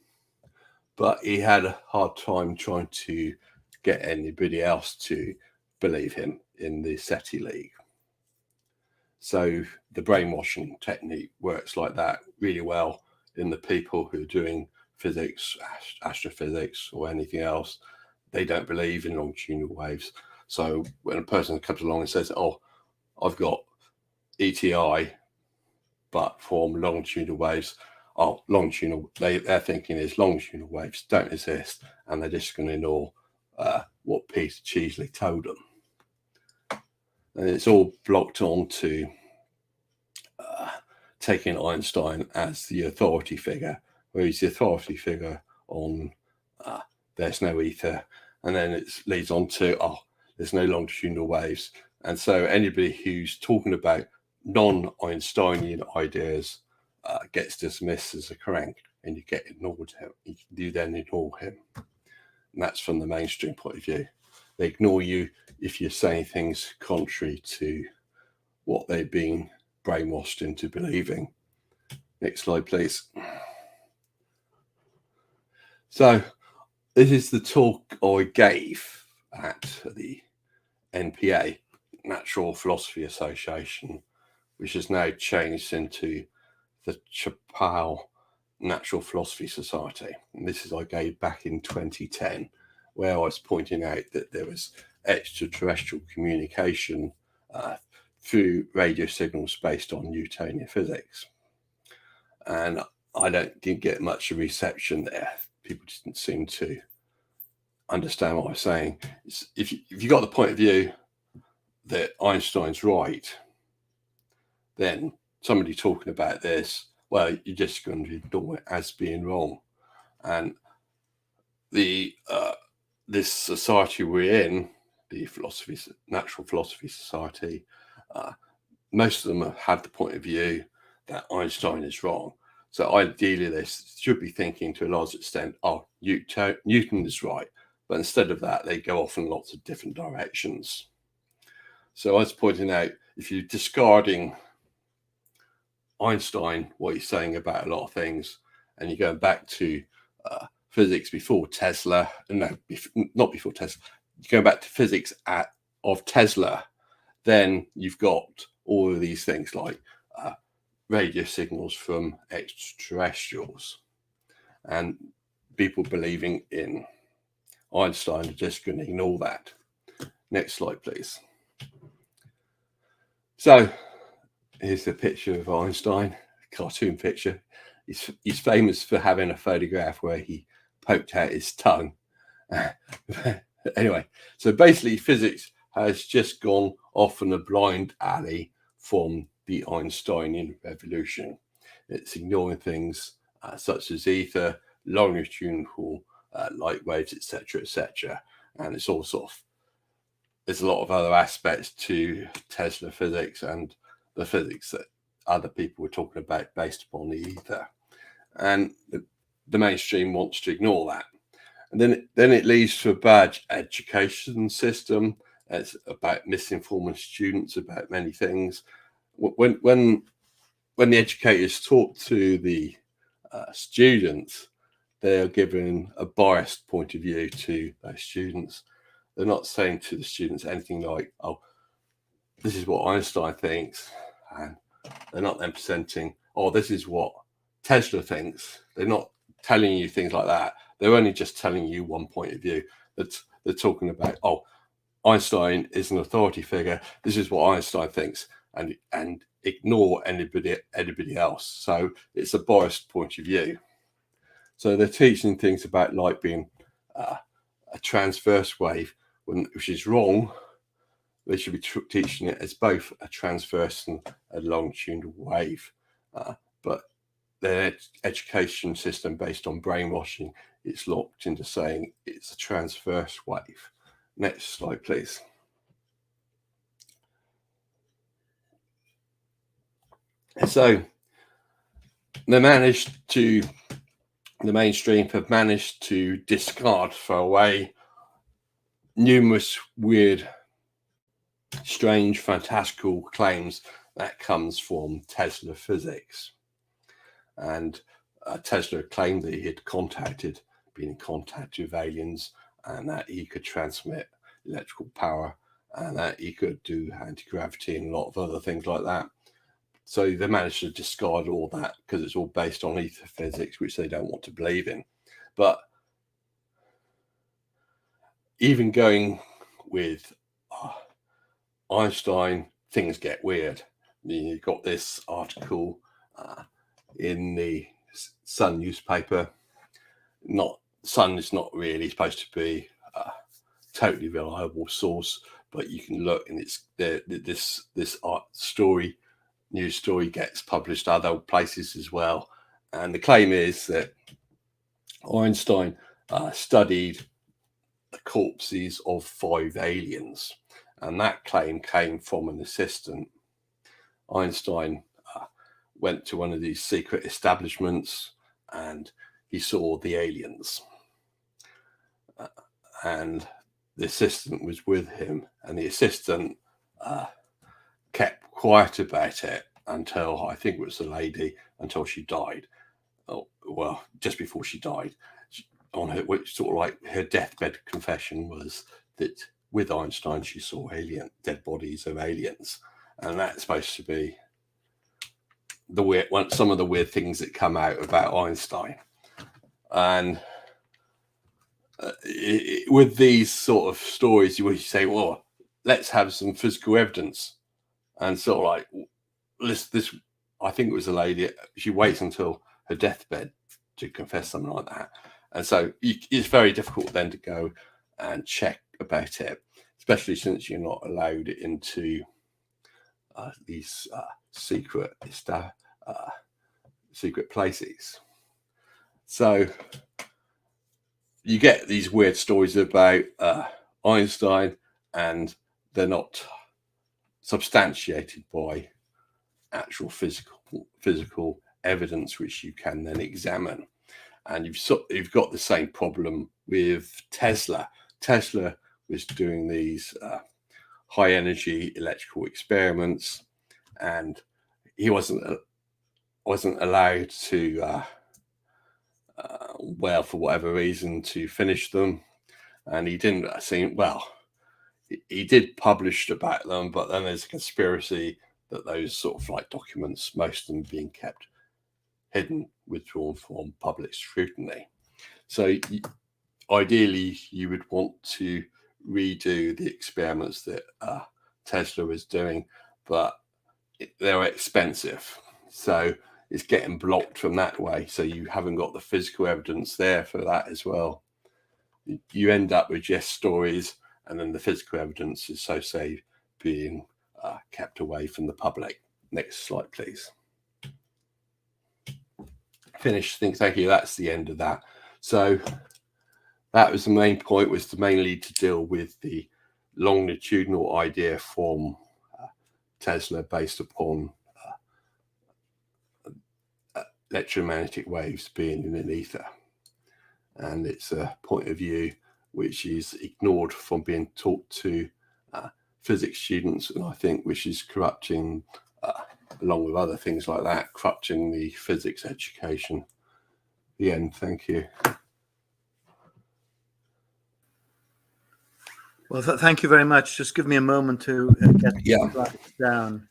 S2: but he had a hard time trying to get anybody else to believe him in the SETI League. So the brainwashing technique works like that really well in the people who are doing physics, astrophysics, or anything else. They don't believe in longitudinal waves. So when a person comes along and says, oh, I've got ETI, but from longitudinal waves, their thinking is longitudinal waves don't exist, and they're just going to ignore what Peter Cheesley told them. And it's all blocked on to taking Einstein as the authority figure, where he's the authority figure on there's no ether, and then it leads on to there's no longitudinal waves. And so anybody who's talking about non-Einsteinian ideas gets dismissed as a crank, and you get ignored him. You then ignore him, and that's from the mainstream point of view. They ignore you if you're saying things contrary to what they're being brainwashed into believing. Next slide, please. So this is the talk I gave at the NPA, Natural Philosophy Association, which has now changed into the Chappell Natural Philosophy Society. And this is I gave back in 2010, where I was pointing out that there was extraterrestrial communication through radio signals based on Newtonian physics. And I didn't get much reception there. People didn't seem to understand what I was saying. If you got the point of view that Einstein's right, then somebody talking about this, well, you're just going to ignore it as being wrong. And this society we're in, the Natural Philosophy Society. Most of them have had the point of view that Einstein is wrong. So ideally, they should be thinking to a large extent, oh, Newton is right. But instead of that, they go off in lots of different directions. So I was pointing out, if you're discarding Einstein, what he's saying about a lot of things, and you're going back to physics before Tesla, no, not before Tesla, you're going back to physics of Tesla, then you've got all of these things like radio signals from extraterrestrials, and people believing in Einstein are just going to ignore that. Next slide, please. So here's the picture of Einstein, cartoon picture. He's famous for having a photograph where he poked out his tongue. Anyway, so basically physics has just gone off in a blind alley from the Einsteinian revolution. It's ignoring things such as ether, longitudinal light waves, etc., and it's all sort of, there's a lot of other aspects to Tesla physics and the physics that other people were talking about based upon the ether, and the mainstream wants to ignore that. And then it leads to a bad education system. It's about misinforming students about many things. When the educators talk to the students, they are giving a biased point of view to those students. They're not saying to the students anything like, oh, this is what Einstein thinks. And they're not then presenting, oh, this is what Tesla thinks. They're not telling you things like that. They're only just telling you one point of view. They're talking about, oh, Einstein is an authority figure. This is what Einstein thinks, and ignore anybody else. So it's a biased point of view. So they're teaching things about light being a transverse wave, which is wrong. They should be teaching it as both a transverse and a longitudinal wave. But their education system, based on brainwashing, it's locked into saying it's a transverse wave. Next slide, please. So the mainstream have managed to discard, throw away numerous weird, strange, fantastical claims that comes from Tesla physics. And Tesla claimed that he had been in contact with aliens, and that he could transmit electrical power, and that he could do anti-gravity and a lot of other things like that. So they managed to discard all that because it's all based on ether physics, which they don't want to believe in. But even going with Einstein, things get weird. You've got this article in the Sun newspaper. Sun is not really supposed to be a totally reliable source, but you can look, and it's this news story gets published other places as well. And the claim is that Einstein studied the corpses of 5 aliens, and that claim came from an assistant. Einstein went to one of these secret establishments and he saw the aliens, and the assistant was with him, and the assistant kept quiet about it until, I think it was the lady, until she died. Oh, well, just before she died, on her, which sort of like her deathbed confession was that with Einstein she saw dead bodies of aliens, and that's supposed to be some of the weird things that come out about Einstein. And with these sort of stories, you say, well, let's have some physical evidence. And sort of like this, I think it was a lady, she waits until her deathbed to confess something like that. And so it's very difficult then to go and check about it, especially since you're not allowed into these secret places. So you get these weird stories about Einstein, and they're not substantiated by actual physical evidence which you can then examine. And you've got the same problem with Tesla. Tesla was doing these high energy electrical experiments, and he wasn't allowed to well, for whatever reason, to finish them, and he didn't seem well. He did publish about them, but then there's a conspiracy that those sort of like documents, most of them being kept hidden, withdrawn from public scrutiny. So ideally, you would want to redo the experiments that Tesla was doing, but they're expensive. So it's getting blocked from that way. So you haven't got the physical evidence there for that as well. You end up with just stories, and then the physical evidence is, so say, being kept away from the public. Next slide, please. Finished. Thank you. That's the end of that. So that was the main point, was to mainly to deal with the longitudinal idea from Tesla based upon electromagnetic waves being in an ether. And it's a point of view which is ignored from being taught to physics students, and I think which is corrupting, along with other things like that, corrupting the physics education. The end. Thank you.
S1: Well, thank you very much. Just give me a moment to get the slides down.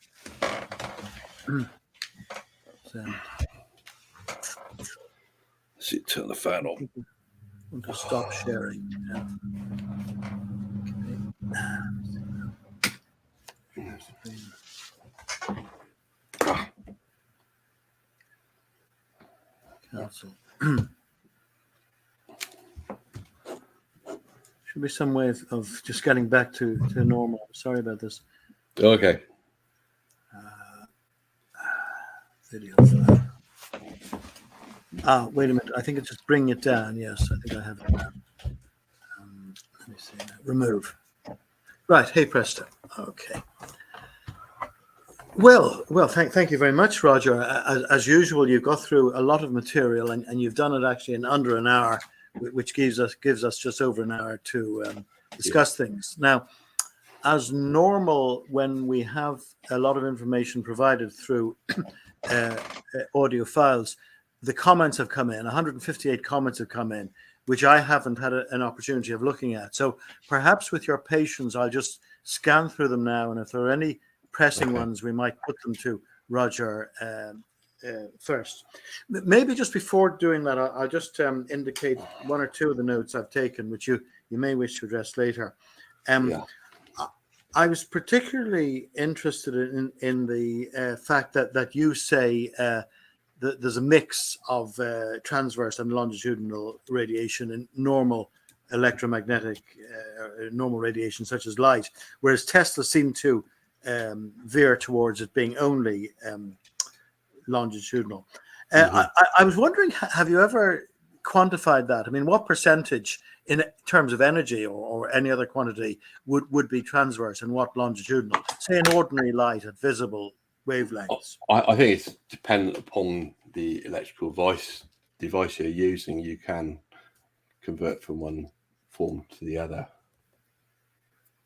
S2: See, turn the fan on.
S1: I'm going to stop sharing. Okay. Cancel. Should be some way of just getting back to normal. Sorry about this.
S2: Okay.
S1: Video file. Wait a minute. I think it's just bringing it down. Yes, I think I have it now. Let me see. Remove. Right. Hey, presto. Okay. Well. Thank you very much, Roger. As usual, you've got through a lot of material, and you've done it actually in under an hour, which gives us just over an hour to discuss things. Now, as normal, when we have a lot of information provided through audio files, the comments have come in. 158 comments have come in, which I haven't had an opportunity of looking at. So perhaps with your patience, I'll just scan through them now, and if there are any pressing ones, we might put them to Roger first. Maybe just before doing that, I'll just indicate one or two of the notes I've taken, which you may wish to address later. I was particularly interested in the fact that you say there's a mix of transverse and longitudinal radiation in normal electromagnetic, normal radiation such as light, whereas Tesla seemed to veer towards it being only longitudinal. I was wondering, have you ever quantified that? I mean, what percentage in terms of energy or any other quantity would be transverse and what longitudinal? Say an ordinary light at visible wavelengths.
S2: I think it's dependent upon the electrical device you're using. You can convert from one form to the other.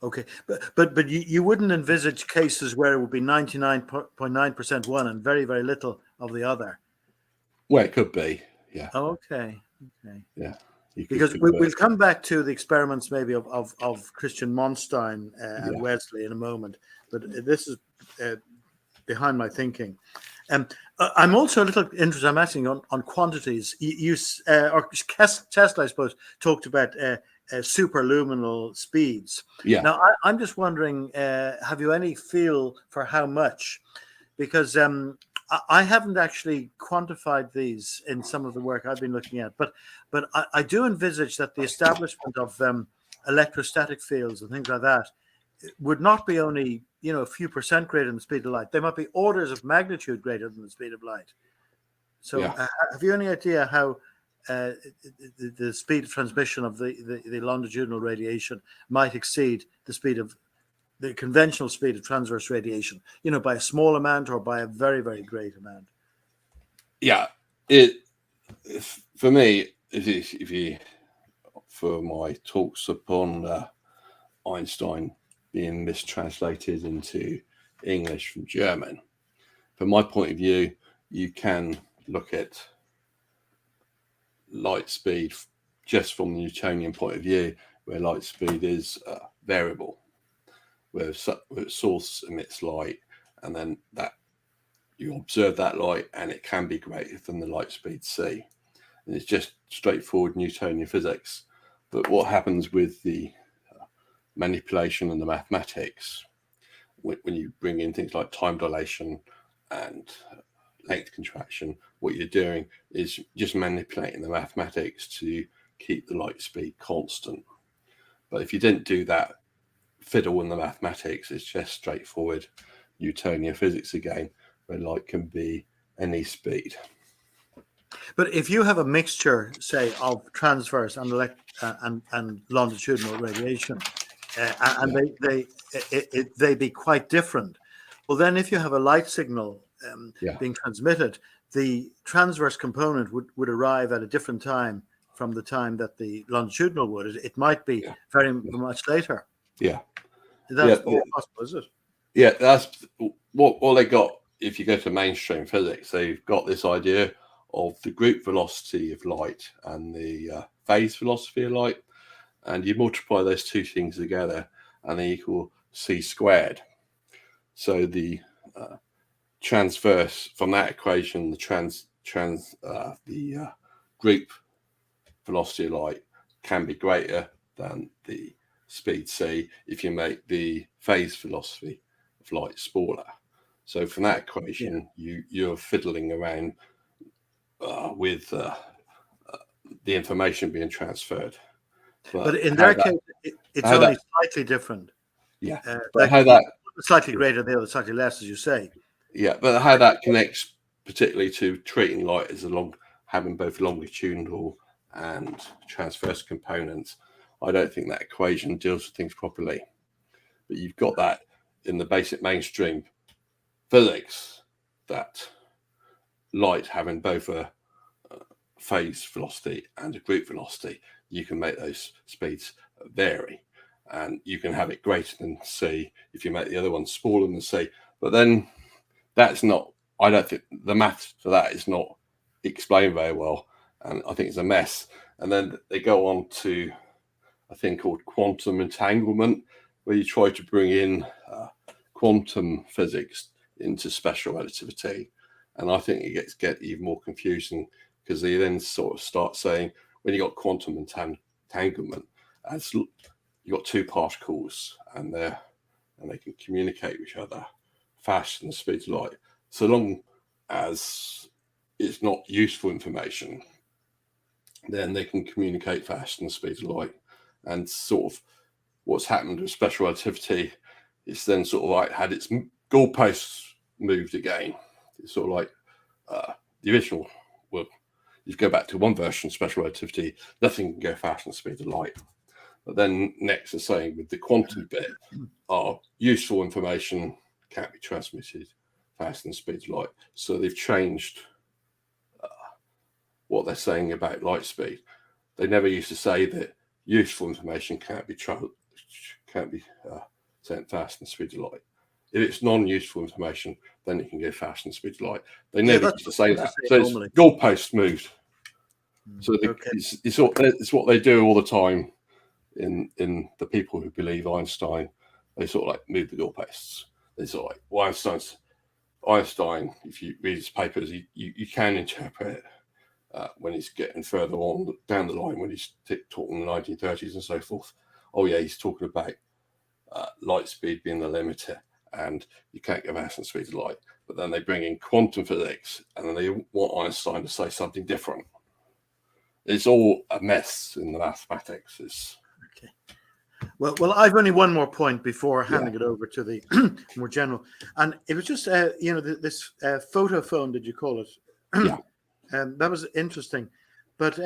S1: Okay, but you wouldn't envisage cases where it would be 99.9% one and very, very little of the other.
S2: Well, it could be, yeah.
S1: Oh, okay.
S2: Yeah.
S1: Because we'll come back to the experiments maybe of Christian Monstein and Wesley in a moment, but this is behind my thinking. I'm also a little interested. I'm asking on quantities. Or Tesla, I suppose, talked about superluminal speeds.
S2: Yeah.
S1: Now, I'm just wondering, have you any feel for how much? Because I haven't actually quantified these in some of the work I've been looking at, but I do envisage that the establishment of electrostatic fields and things like that would not be only a few percent greater than the speed of light. They might be orders of magnitude greater than the speed of light. So have you any idea how the speed of transmission of the longitudinal radiation might exceed the speed of the conventional speed of transverse radiation, by a small amount or by a very, very great amount.
S2: Yeah, for me, if you for my talks upon Einstein being mistranslated into English from German, from my point of view, you can look at light speed just from the Newtonian point of view, where light speed is variable, where a source emits light, and then that you observe that light, and it can be greater than the light speed c. And it's just straightforward Newtonian physics. But what happens with the manipulation and the mathematics, when you bring in things like time dilation and length contraction, what you're doing is just manipulating the mathematics to keep the light speed constant. But if you didn't do that fiddle in the mathematics, it's just straightforward Newtonian physics again, where light can be any speed.
S1: But if you have a mixture, say, of transverse and longitudinal radiation, and they be quite different, well, then if you have a light signal being transmitted, the transverse component would arrive at a different time from the time that the longitudinal would. It might be very much later.
S2: Yeah.
S1: That's possible, is it?
S2: Yeah, that's what they got. If you go to mainstream physics, they've got this idea of the group velocity of light and the phase velocity of light, and you multiply those two things together and they equal c squared. So the transverse from that equation, the group velocity of light can be greater than the speed c if you make the phase velocity of light smaller. So from that equation, you're fiddling around with the information being transferred.
S1: But in their case, it's only slightly different.
S2: Yeah,
S1: but how that slightly greater, the other slightly less, as you say.
S2: Yeah, but how that connects particularly to treating light as having both longitudinal and transverse components, I don't think that equation deals with things properly. But you've got that in the basic mainstream physics, that light having both a phase velocity and a group velocity, you can make those speeds vary, and you can have it greater than c if you make the other one smaller than c. But then that's not, I don't think the math for that is not explained very well, and I think it's a mess. And then they go on to a thing called quantum entanglement, where you try to bring in quantum physics into special relativity, and I think it get even more confusing, because they then sort of start saying, when you got quantum entanglement, as you got two particles and they can communicate with each other faster than the speed of light, so long as it's not useful information, then they can communicate faster than the speed of light. And sort of what's happened with special relativity is then sort of like had its goalposts moved again. It's sort of like the original, well, you go back to one version of special relativity, nothing can go faster than the speed of light. But then next they're saying with the quantum bit, useful information can't be transmitted faster than the speed of light. So they've changed what they're saying about light speed. They never used to say that useful information can't be sent faster than the speed of light. If it's non-useful information, then it can go faster than the speed of light. They never used to say that. So it's goalposts moved. So it's what they do all the time in the people who believe Einstein. They sort of like move the goalposts. They sort of like, well, Einstein, if you read his papers, you can interpret when he's getting further on down the line, when he's talking in the 1930s and so forth. Oh yeah, he's talking about light speed being the limiter, and you can't go faster than the speed of light. But then they bring in quantum physics, and then they want Einstein to say something different. It's all a mess in the mathematics.
S1: Okay. Well, I've only one more point before handing it over to the more general, and it was just this photophone. Did you call it?
S2: Yeah.
S1: That was interesting. But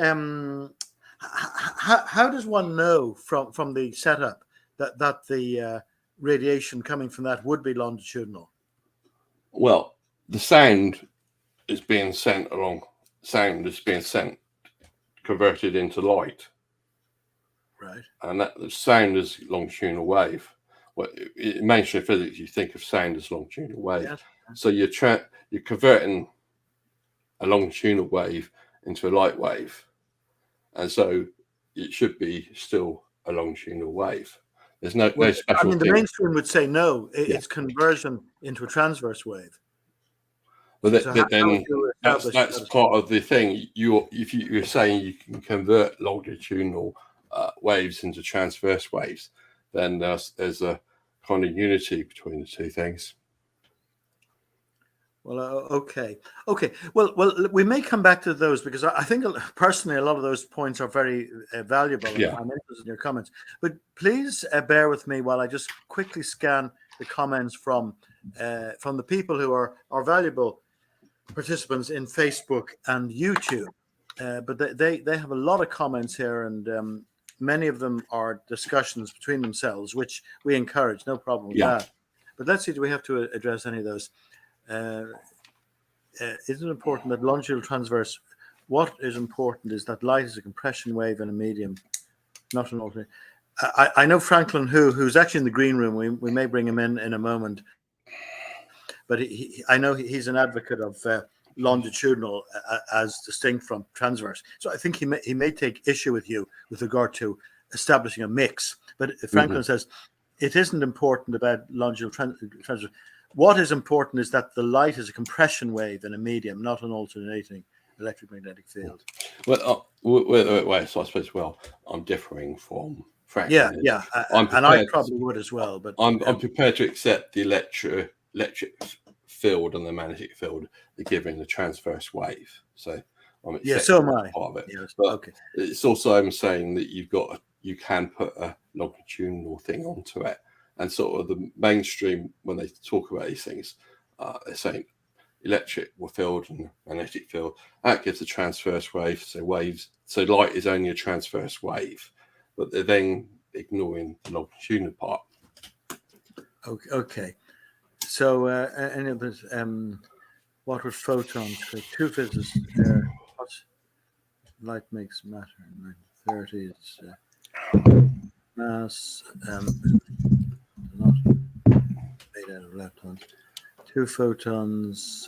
S1: how does one know from the setup that the radiation coming from that would be longitudinal?
S2: Well, the sound is being sent converted into light,
S1: Right.
S2: and that the sound is longitudinal wave. Well, in mainstream physics, you think of sound as longitudinal wave.
S1: Yes.
S2: So you're converting a longitudinal wave into a light wave, and so it should be still a longitudinal wave. There's no special
S1: the
S2: thing.
S1: mainstream would say no, it's conversion into a transverse wave.
S2: But
S1: So
S2: then that's part of the thing. If you're saying you can convert longitudinal waves into transverse waves, then there's a kind of unity between the two things.
S1: Well, okay. Well, we may come back to those because I think personally a lot of those points are very valuable.
S2: Yeah.
S1: I'm interested in your comments. But please bear with me while I just quickly scan the comments from the people who are valuable participants in Facebook and YouTube. But they have a lot of comments here, and many of them are discussions between themselves, which we encourage. No problem with that. But let's see, do we have to address any of those? Is it important that longitudinal transverse? What is important is that light is a compression wave in a medium, not an alternate. I know Franklin, who's actually in the green room. We may bring him in a moment, but I know he's an advocate of longitudinal as distinct from transverse. So I think he may take issue with you with regard to establishing a mix. But Franklin says it isn't important about longitudinal transverse. What is important is that the light is a compression wave in a medium, not an alternating electromagnetic field.
S2: Well, so I suppose, I'm differing from Franklin.
S1: Yeah. And I probably would as well. But
S2: I'm prepared to accept the electric field and the magnetic field are giving the transverse wave. So I'm accepting
S1: so am I.
S2: Part of it.
S1: Yes,
S2: but
S1: okay.
S2: It's also I'm saying that you can put a longitudinal thing onto it. And sort of the mainstream, when they talk about these things, they're saying electric field and magnetic field. That gives a transverse wave. So light is only a transverse wave, but they're then ignoring the longitudinal part.
S1: Okay. So, any of this, what would photons for two physicists? What light makes matter in 1930s? Mass. Not made out of leptons. Two photons.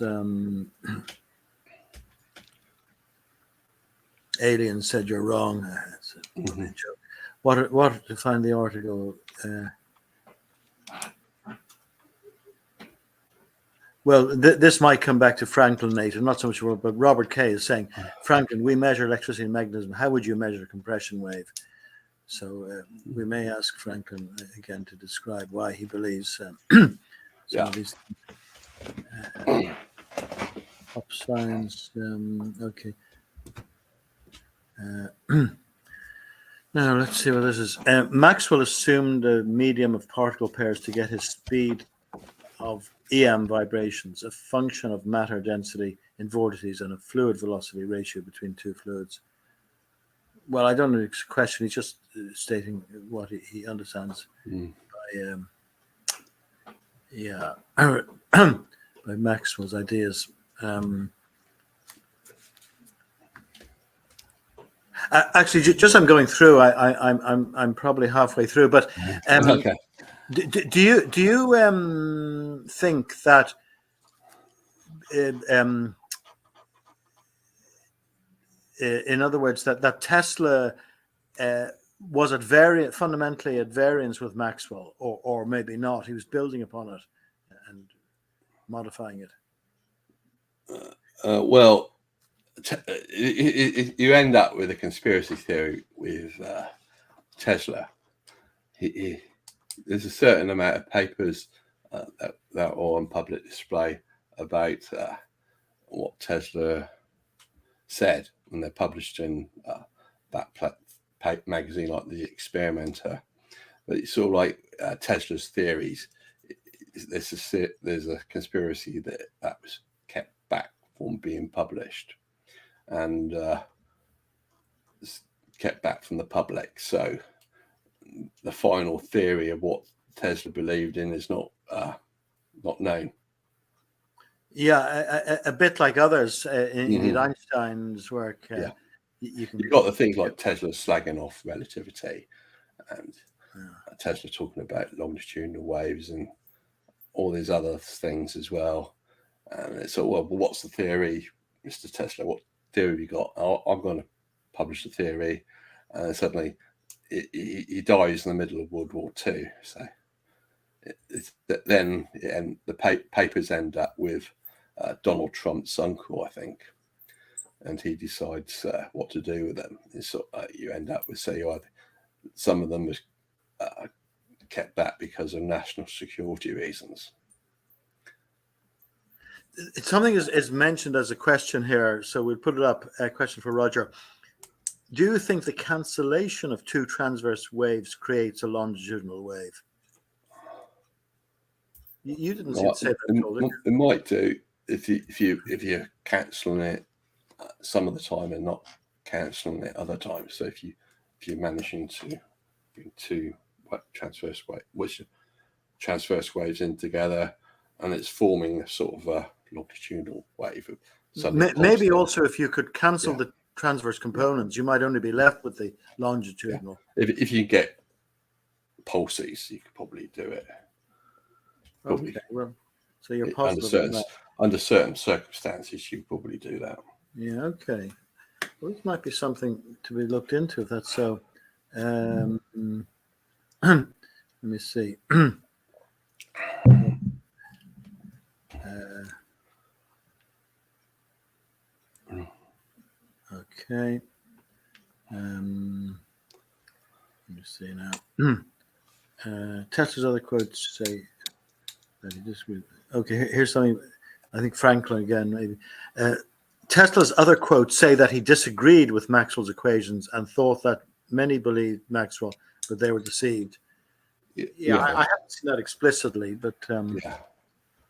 S1: Alien said you're wrong. It's a funny joke. What to find the article? Well, this might come back to Franklin later, not so much, but Robert Kay is saying, Franklin, we measure electricity and magnetism. How would you measure a compression wave? So we may ask Franklin again to describe why he believes some of these pop science. Okay. Now let's see what this is. Maxwell assumed a medium of particle pairs to get his speed of EM vibrations, a function of matter density in vortices and a fluid velocity ratio between two fluids. Well, I don't know his question. He's just stating what he understands by Maxwell's ideas. Actually, just I'm going through. I'm probably halfway through, but
S2: Okay.
S1: Do you think that in other words that Tesla was fundamentally at variance with Maxwell, or maybe not? He was building upon it and modifying it.
S2: You end up with a conspiracy theory with Tesla. There's a certain amount of papers that are on public display about what Tesla said when they're published in that magazine like The Experimenter. But it's sort of like Tesla's theories. There's a conspiracy that was kept back from being published. And kept back from the public. So the final theory of what Tesla believed in is not known.
S1: Yeah, a bit like others. Indeed, Einstein's work. You've
S2: got the things like Tesla slagging off relativity, and Tesla talking about longitudinal waves and all these other things as well. And it's all, well, what's the theory, Mr. Tesla? What theory have you got? I'm going to publish the theory. And suddenly he dies in the middle of World War II. So then the papers end up with Donald Trump's uncle, I think. And he decides what to do with them. So you end up with, say, some of them was kept back because of national security reasons.
S1: Something is mentioned as a question here, so we'll put it up. A question for Roger. Do you think the cancellation of two transverse waves creates a longitudinal wave? You didn't seem to say that.
S2: It might do if you're cancelling it some of the time and not cancelling it other times. So if you're managing to bring two transverse waves in together, and it's forming a sort of a longitudinal wave.
S1: Maybe also if you could cancel the transverse components, you might only be left with the longitudinal.
S2: If you get pulses, you could probably do it.
S1: Okay, well, so you're positive
S2: under certain circumstances, you probably do that.
S1: Yeah. Okay. Well, this might be something to be looked into if that's so. Let me see. Okay. Let me see now. Tesla's other quotes say that he disagreed. Okay, here's something. I think Franklin again, maybe. Tesla's other quotes say that he disagreed with Maxwell's equations and thought that many believed Maxwell, but they were deceived. Yeah. I haven't seen that explicitly, but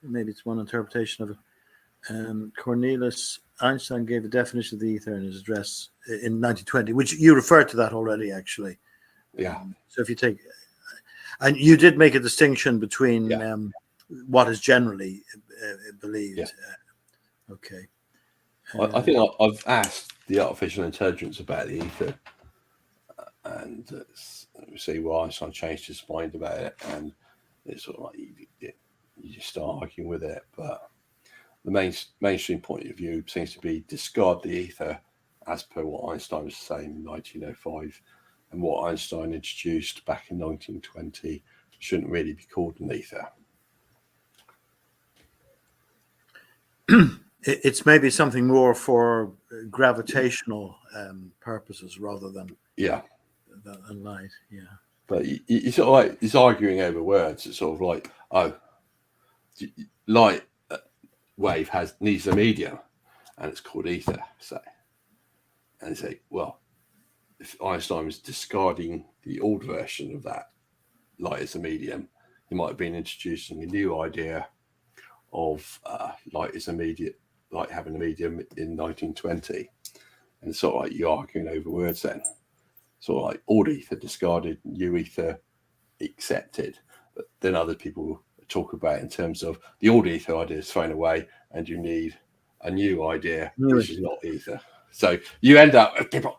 S1: maybe it's one interpretation of it. Cornelius Einstein gave the definition of the ether in his address in 1920, which you referred to that already, actually.
S2: Yeah.
S1: So if you take, and you did make a distinction between what is generally believed.
S2: Yeah.
S1: Okay.
S2: I think I've asked the artificial intelligence about the ether, and see why Einstein changed his mind about it, and it's sort of like you just start arguing with it. But the mainstream point of view seems to be discard the ether as per what Einstein was saying in 1905, and what Einstein introduced back in 1920 shouldn't really be called an ether.
S1: It's maybe something more for gravitational purposes rather than light. Yeah.
S2: But it's sort of like he's arguing over words. It's sort of like, light wave needs a medium, and it's called ether. So, and they say, well, if Einstein was discarding the old version of that, light as a medium, he might have been introducing a new idea of light as a medium, like having a medium in 1920. And it's sort of like you're arguing over words then. Sort of like old ether discarded, new ether accepted. But then other people talk about it in terms of the old ether idea is thrown away and you need a new idea, which is not ether. So you end up with people,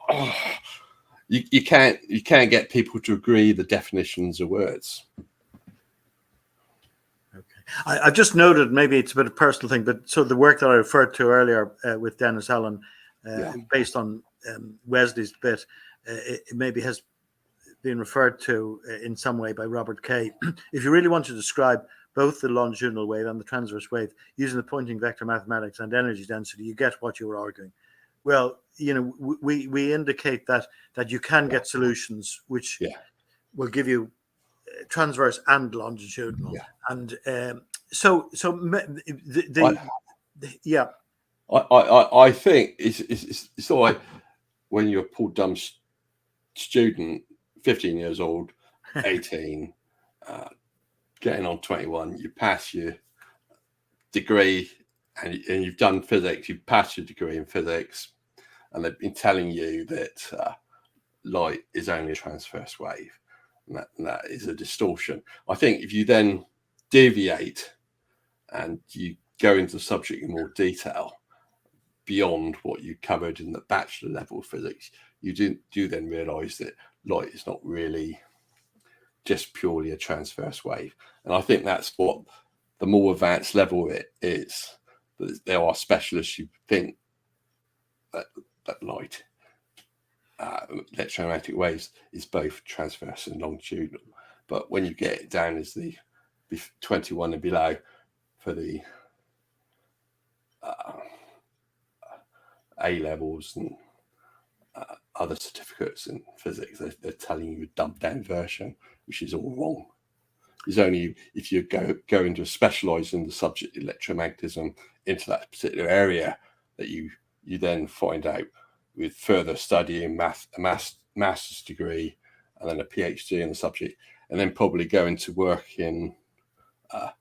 S2: you can't get people to agree the definitions of words.
S1: I've just noted, maybe it's a bit of a personal thing, but so the work that I referred to earlier with Dennis Allen, based on Wesley's bit, it maybe has been referred to in some way by Robert Kay. If you really want to describe both the longitudinal wave and the transverse wave using the Poynting vector mathematics and energy density, you get what you were arguing. Well, we indicate that you can get solutions which will give you transverse and longitudinal, and
S2: I think it's all like when you're a poor dumb student, 15 years old, 18, getting on 21, you pass your degree and you've done physics, you've passed your degree in physics, and they've been telling you that light is only a transverse wave, and that is a distortion. I think if you then deviate and you go into the subject in more detail beyond what you covered in the bachelor level of physics, you do then realize that light is not really just purely a transverse wave. And I think that's what the more advanced level it is, that there are specialists who think that light, electromagnetic waves, is both transverse and longitudinal. But when you get it down as the 21 and below for the A levels and other certificates in physics, they're telling you a dumbed down version, which is all wrong. It's only if you go into specialize in the subject electromagnetism into that particular area that you then find out with further study in master's degree and then a PhD in the subject, and then probably go into work in a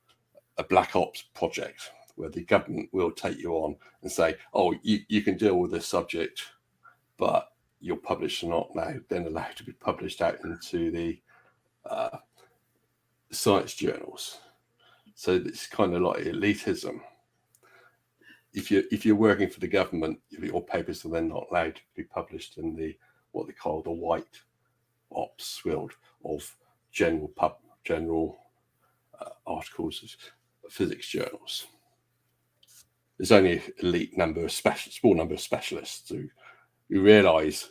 S2: black ops project where the government will take you on and say, oh, you can deal with this subject, but you're published or not now, then allowed to be published out into the science journals. So it's kind of like elitism. If you're working for the government, your papers are then not allowed to be published in the what they call the white ops field of general articles of physics journals. There's only a small number of specialists who realise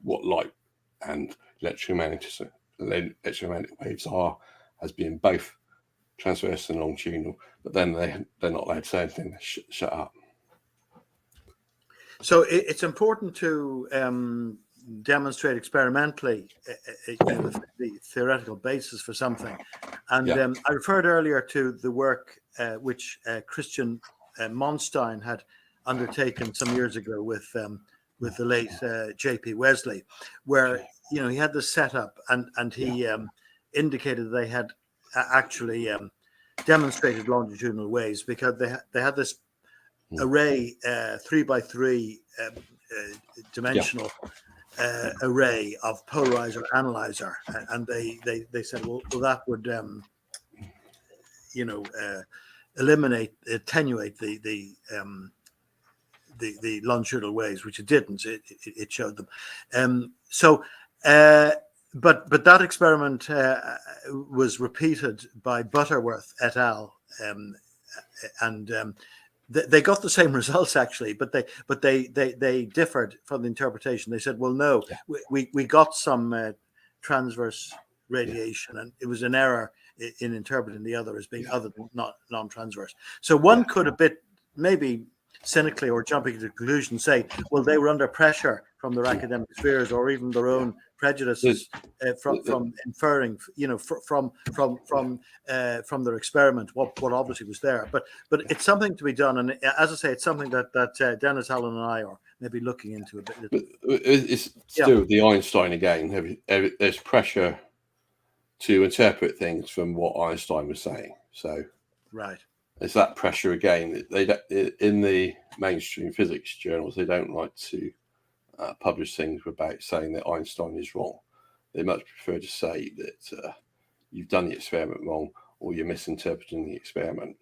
S2: what light and electromagnetic waves are, as being both transverse and longitudinal, but then they're not allowed to say anything. Shut up.
S1: So it's important to demonstrate experimentally the theoretical basis for something. And I referred earlier to the work which Christian Monstein had undertaken some years ago with the late J.P. Wesley, where he had this setup and he indicated they had actually demonstrated longitudinal waves because they had this array 3x3 dimensional array of polarizer analyzer, and they said, well that would attenuate the longitudinal waves, which it didn't. It showed them. But that experiment was repeated by Butterworth et al. And they got the same results actually, but they differed from the interpretation. They said, well, no, we got some transverse radiation, and it was an error in interpreting the other as being other than not non-transverse. So one could a bit maybe cynically or jumping to conclusion say, well, they were under pressure from their academic spheres or even their own prejudices from inferring, from their experiment what obviously was there. But it's something to be done, and as I say, it's something that Dennis Allen and I are maybe looking into a bit.
S2: It's still the Einstein again. There's pressure to interpret things from what Einstein was saying. So
S1: right.
S2: It's that pressure again. In the mainstream physics journals, they don't like to publish things about saying that Einstein is wrong. They much prefer to say that you've done the experiment wrong or you're misinterpreting the experiment.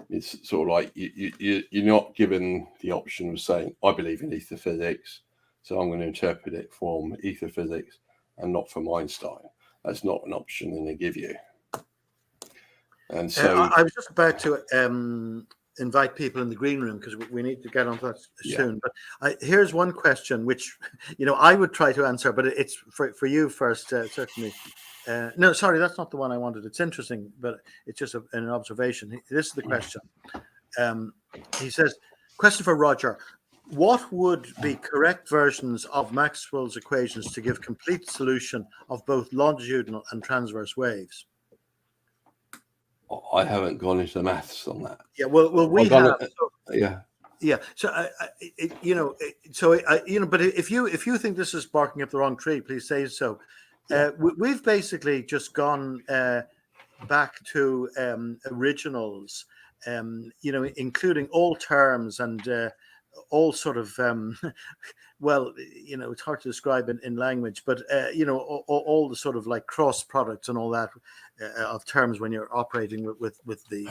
S2: It's sort of like you're not given the option of saying, I believe in ether physics, so I'm going to interpret it from ether physics and not from Einstein. That's not an option that they give you. And so
S1: I was just about to invite people in the green room because we need to get on that soon. But here's one question which I would try to answer, but it's for you first, certainly. No, sorry, that's not the one I wanted. It's interesting, but it's just an observation. This is the question. He says, question for Roger. What would be correct versions of Maxwell's equations to give complete solution of both longitudinal and transverse waves?
S2: I haven't gone into the maths on that.
S1: Yeah, well, we have. Yeah. So, but if you think this is barking up the wrong tree, please say so. We've basically just gone back to originals, including all terms and all sort of well, it's hard to describe in language, but all the sort of like cross products and all that of terms when you're operating with the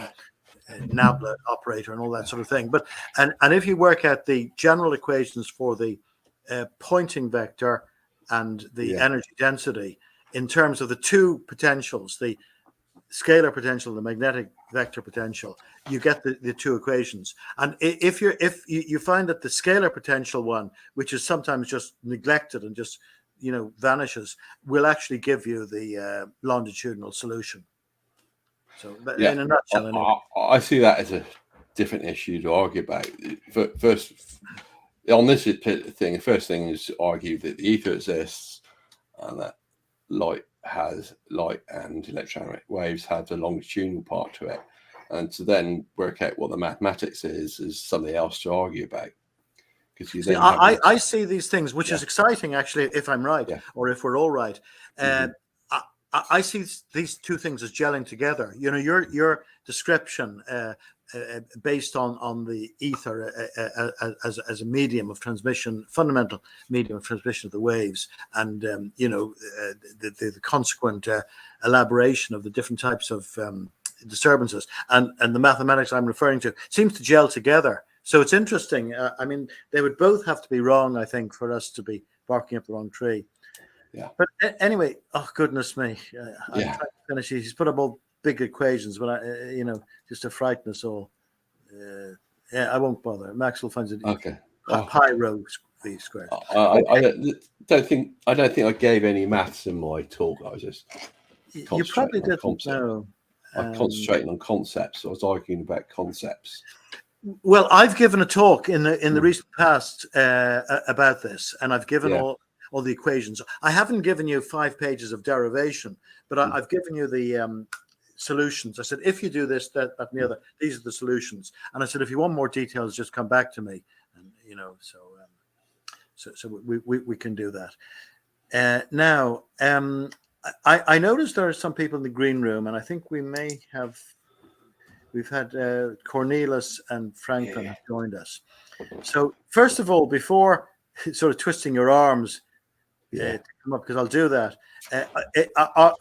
S1: nabla operator and all that sort of thing. But and if you work out the general equations for the Poynting vector and the energy density in terms of the two potentials, the scalar potential, the magnetic vector potential, you get the two equations. And if you find that the scalar potential one, which is sometimes just neglected and just vanishes, will actually give you the longitudinal solution. So in a nutshell, anyway.
S2: I see that as a different issue to argue about. First, on this thing, the first thing is to argue that the ether exists and that light and electromagnetic waves have the longitudinal part to it, and to then work out what the mathematics is something else to argue about. Because you
S1: I see these things, which is exciting, actually, if I'm right, or if we're all right. I see these two things as gelling together. Your description based on the ether as a medium of transmission, fundamental medium of transmission of the waves, and the consequent elaboration of the different types of disturbances, and the mathematics I'm referring to seems to gel together. So it's interesting. I mean, they would both have to be wrong, I think, for us to be barking up the wrong tree.
S2: Yeah.
S1: But anyway, oh goodness me, I'm trying to finish. He's put up all big equations, but just to frighten us all. I won't bother. Maxwell finds it
S2: okay.
S1: Pi rho v squared.
S2: I don't think I gave any maths in my talk. I was just
S1: you probably didn't know.
S2: I'm concentrating on concepts. I was arguing about concepts.
S1: Well, I've given a talk in the recent past about this, and I've given all the equations. I haven't given you 5 pages of derivation, but I've given you the solutions. I said, if you do this, that, and the other, these are the solutions. And I said, if you want more details, just come back to me. And so we can do that. Now, I noticed there are some people in the green room, and I think we've had Cornelius and Franklin have joined us. So first of all, before sort of twisting your arms to come up, because I'll do that.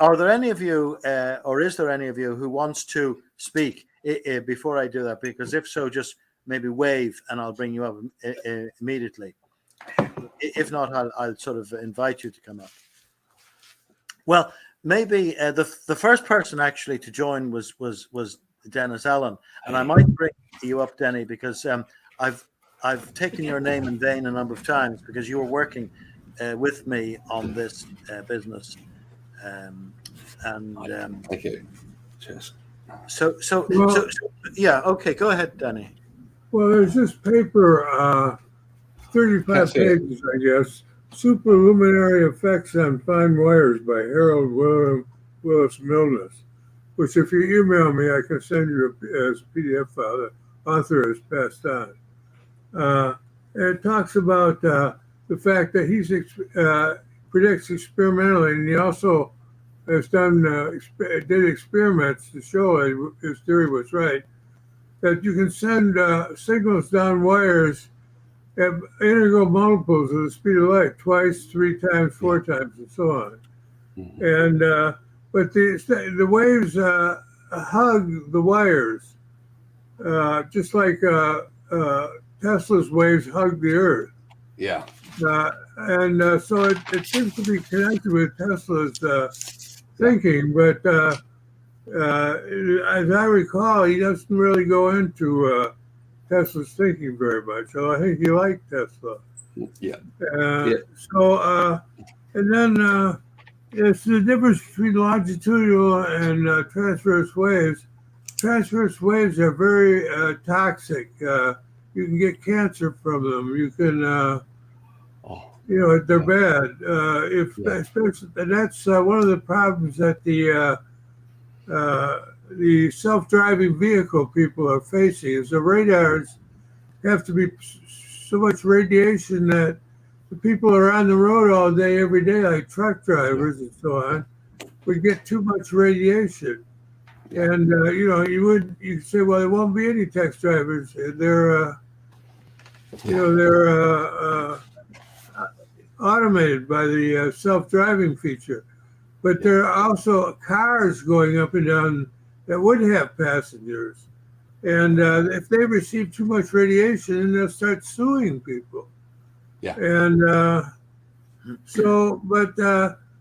S1: Are there any of you, or is there any of you who wants to speak before I do that? Because if so, just maybe wave and I'll bring you up immediately. If not, I'll sort of invite you to come up. Well, maybe the first person actually to join was Dennis Allen, and I might bring you up, Denny, because I've taken your name in vain a number of times because you were working with me on this business,
S2: thank you. Cheers.
S1: So yeah, okay, go ahead, Danny.
S3: Well, there's this paper, 35 pages, I guess, Superluminary Effects on Fine Wires by Harold Willis Milnes, which if you email me, I can send you as a PDF file. The author has passed on. It talks about the fact that he predicts experimentally, and he also has did experiments to show his theory was right, that you can send signals down wires at integral multiples of the speed of light, twice, 3 times, 4 times, and so on. Mm-hmm. And but the waves hug the wires, just like Tesla's waves hug the Earth.
S2: Yeah.
S3: So it seems to be connected with Tesla's thinking, but as I recall, he doesn't really go into Tesla's thinking very much. So I think he liked Tesla.
S2: Yeah.
S3: So, and then it's the difference between longitudinal and transverse waves. Transverse waves are very toxic. You can get cancer from them. You can, they're bad. Especially, and that's one of the problems that the self-driving vehicle people are facing is the radars have to be so much radiation that the people are on the road all day, every day, like truck drivers and so on, would get too much radiation. And, you say, well, there won't be any taxi drivers. They're they're automated by the self-driving feature. But there are also cars going up and down that would have passengers. And if they receive too much radiation, then they'll start suing people.
S2: Yeah.
S3: And but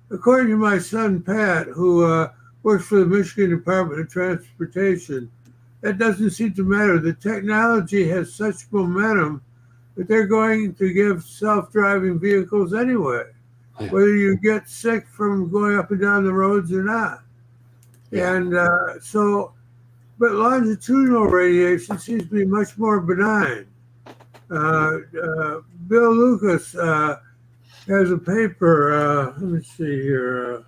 S3: according to my son, Pat, who works for the Michigan Department of Transportation, that doesn't seem to matter. The technology has such momentum that they're going to give self-driving vehicles anyway, whether you get sick from going up and down the roads or not.
S2: Yeah.
S3: And but longitudinal radiation seems to be much more benign. Bill Lucas has a paper, let me see here.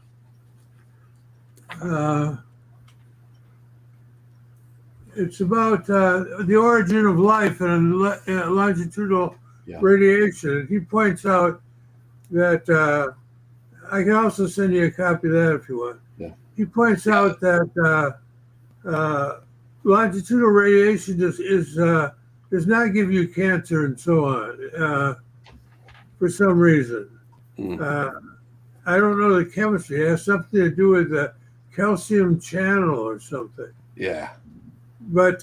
S3: It's about the origin of life and longitudinal radiation. He points out that I can also send you a copy of that if you want.
S2: Yeah.
S3: He points out that longitudinal radiation does not give you cancer and so on for some reason. I don't know the chemistry. It has something to do with the calcium channel or something.
S2: Yeah.
S3: But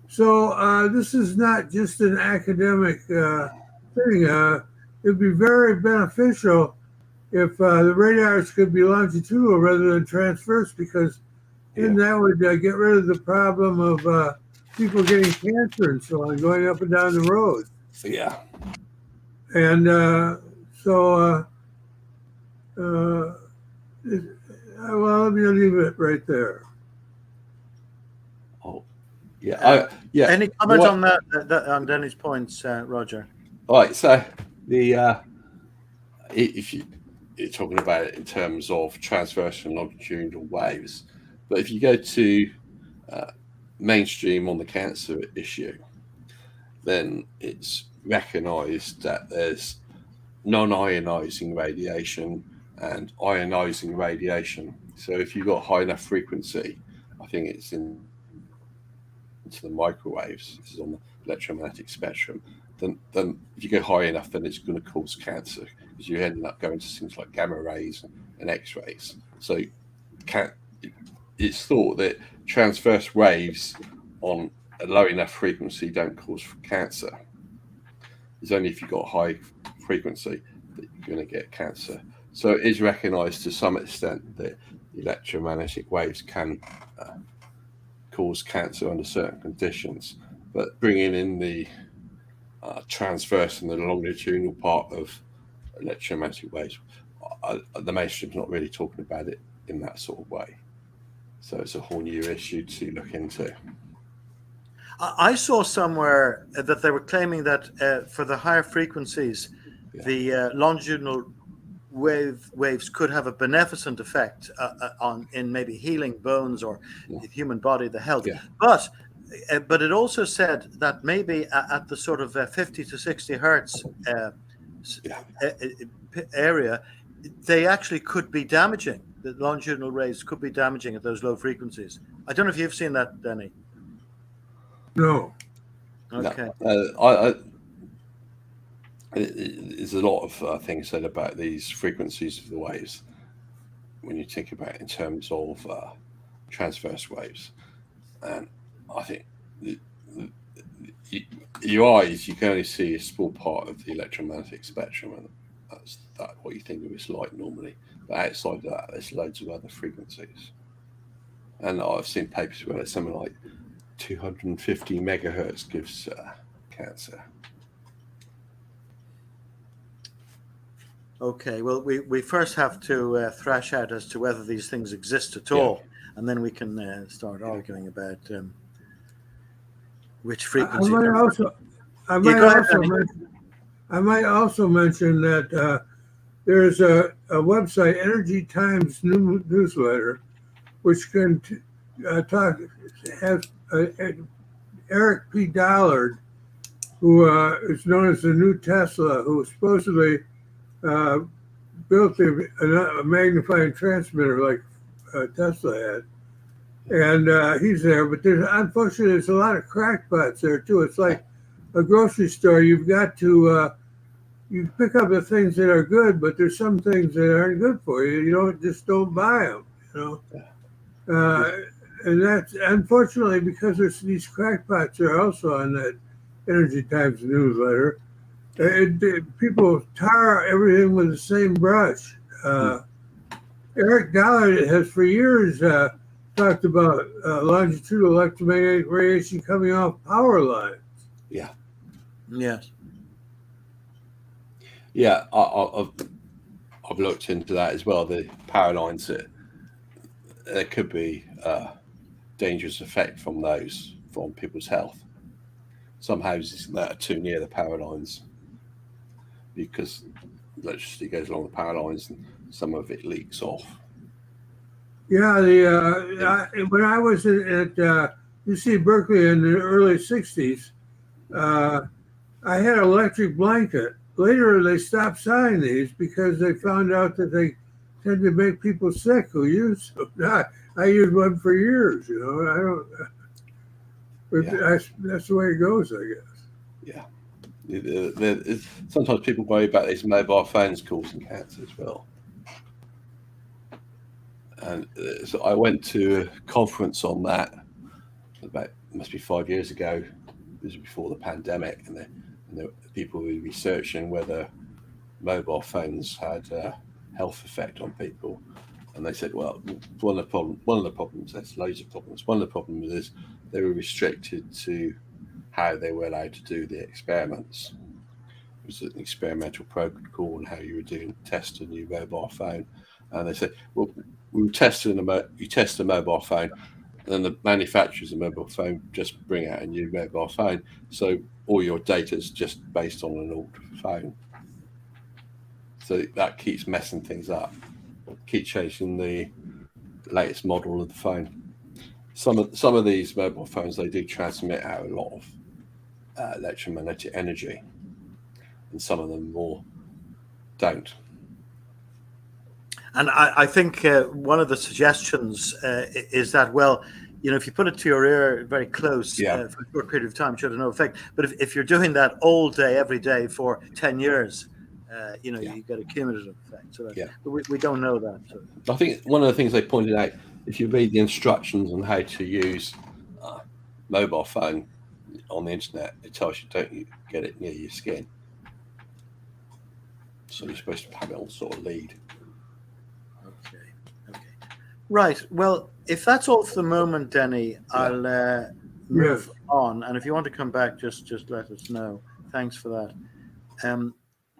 S3: so this is not just an academic thing. It'd be very beneficial if the radars could be longitudinal rather than transverse, because then that would get rid of the problem of people getting cancer and so on, going up and down the road.
S2: Yeah.
S3: And well, let me leave it right there.
S2: Oh, yeah. Yeah.
S1: Any comment on that on Denny's points, Roger?
S2: All right. So if you're talking about it in terms of transverse and longitudinal waves, but if you go to mainstream on the cancer issue, then it's recognized that there's non-ionizing radiation and ionizing radiation. So if you've got high enough frequency, I think it's into the microwaves, this is on the electromagnetic spectrum, then if you go high enough, then it's going to cause cancer, because you end up going to things like gamma rays and X-rays. So it's thought that transverse waves on a low enough frequency don't cause cancer. It's only if you've got high frequency that you're going to get cancer. So it is recognized to some extent that electromagnetic waves can cause cancer under certain conditions, but bringing in the transverse and the longitudinal part of electromagnetic waves, the mainstream's not really talking about it in that sort of way. So it's a whole new issue to look into.
S1: I saw somewhere that they were claiming that for the higher frequencies, the longitudinal waves could have a beneficent effect in maybe healing bones or the human body, the health. But it also said that maybe at the sort of 50 to 60 hertz area, they actually could be damaging. The longitudinal rays could be damaging at those low frequencies. I don't know if you've seen that, Denny.
S3: No.
S1: Okay.
S2: No. There's a lot of things said about these frequencies of the waves when you think about it in terms of transverse waves. And I think your eyes, you can only see a small part of the electromagnetic spectrum, and that's what you think of as light normally. But outside of that, there's loads of other frequencies. And I've seen papers where it's something like 250 megahertz gives cancer.
S1: Okay, well, we first have to thrash out as to whether these things exist at all, and then we can start arguing about which frequency.
S3: I might also mention that there's a website, Energy Times newsletter, which can has Eric P. Dollard, who is known as the new Tesla, who supposedly built a magnifying transmitter like Tesla had. And he's there, but unfortunately there's a lot of crackpots there too. It's like a grocery store, you've got to you pick up the things that are good, but there's some things that aren't good for you. You don't buy them. And that's unfortunately because there's these crackpots are also on that Energy Times newsletter. People tar everything with the same brush. Eric Dollard has for years talked about longitudinal electromagnetic radiation coming off power lines.
S2: Yeah.
S1: Yes.
S2: Yeah, I've looked into that as well. The power lines, there could be dangerous effect from those from people's health. Some houses that are too near the power lines because electricity goes along the power lines and some of it leaks off.
S3: Yeah, when I was at UC Berkeley in the early '60s, I had an electric blanket. Later, they stopped selling these because they found out that they tend to make people sick who use them. I used one for years. That's the way it goes, I guess.
S2: Yeah. Sometimes people worry about these mobile phones causing cancer as well. And so I went to a conference on that must be 5 years ago. This was before the pandemic, and the people were researching whether mobile phones had a health effect on people. And they said, well, one of the problems, there's loads of problems. One of the problems is they were restricted to how they were allowed to do the experiments. It was an experimental protocol on how you were test a new mobile phone. And they said, well, we were testing you test a mobile phone, and then the manufacturers of the mobile phone just bring out a new mobile phone. So all your data is just based on an old phone. So that keeps messing things up. Keep changing the latest model of the phone. Some of these mobile phones, they do transmit out a lot of electromagnetic energy, and some of them more don't.
S1: And I think one of the suggestions is that, well, if you put it to your ear very close for a short period of time, it should have no effect. But if you're doing that all day, every day for 10 years, you get a cumulative effect. So we don't know that. So.
S2: I think one of the things they pointed out, if you read the instructions on how to use mobile phone on the internet, it tells you don't get it near your skin. So you're supposed to have it on sort of lead.
S1: Okay. Right. Well, if that's all for the moment, Denny, I'll move on. And if you want to come back, just let us know. Thanks for that.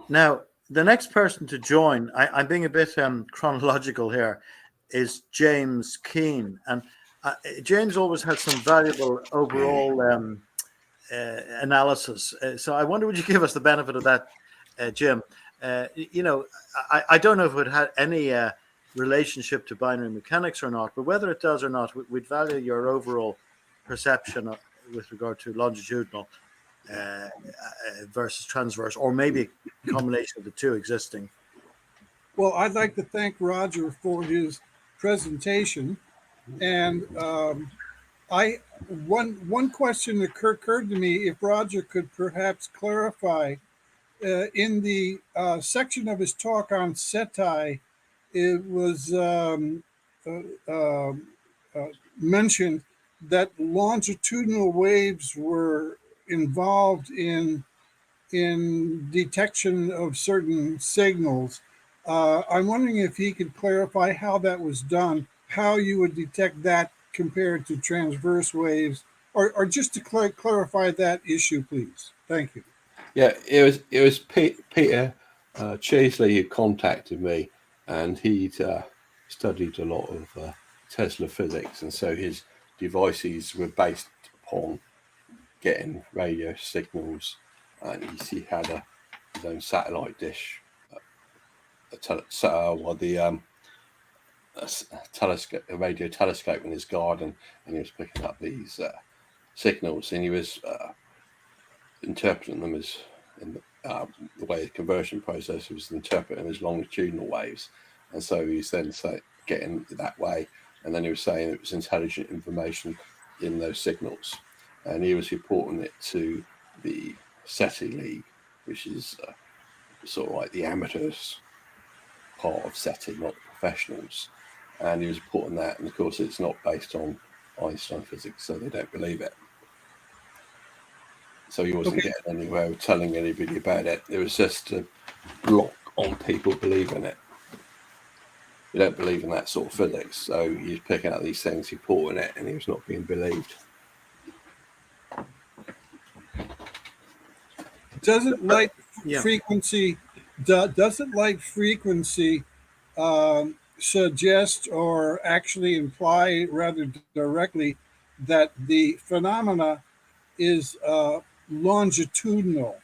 S1: Now, the next person to join, I'm being a bit chronological here, is James Keane. And James always has some valuable overall analysis. So I wonder, would you give us the benefit of that, Jim? I don't know if it had any relationship to binary mechanics or not, but whether it does or not, we'd value your overall perception with regard to longitudinal versus transverse, or maybe a combination of the two existing.
S4: Well, I'd like to thank Roger for his presentation. And one question that occurred to me, if Roger could perhaps clarify, in the section of his talk on SETI, it was mentioned that longitudinal waves were involved in detection of certain signals. I'm wondering if he could clarify how that was done, how you would detect that compared to transverse waves, or just to clarify that issue, please. Thank you.
S2: Yeah, it was Peter Chesley who contacted me, and he'd studied a lot of Tesla physics, and so his devices were based upon getting radio signals, and he had his own satellite dish, a radio telescope in his garden, and he was picking up these signals, and he was interpreting them as in the way the conversion process was interpreting them as longitudinal waves, and so he was then getting it that way, and then he was saying it was intelligent information in those signals, and he was reporting it to the SETI League, which is sort of like the amateurs part of SETI, not the professionals. And he was reporting that, and of course it's not based on Einstein physics, so they don't believe it. So he wasn't getting anywhere with telling anybody about it. It was just a block on people believing it. You don't believe in that sort of physics, so he's picking out these things, reporting it, and he was not being believed.
S4: Doesn't light frequency suggest or actually imply rather directly that the phenomena is longitudinal,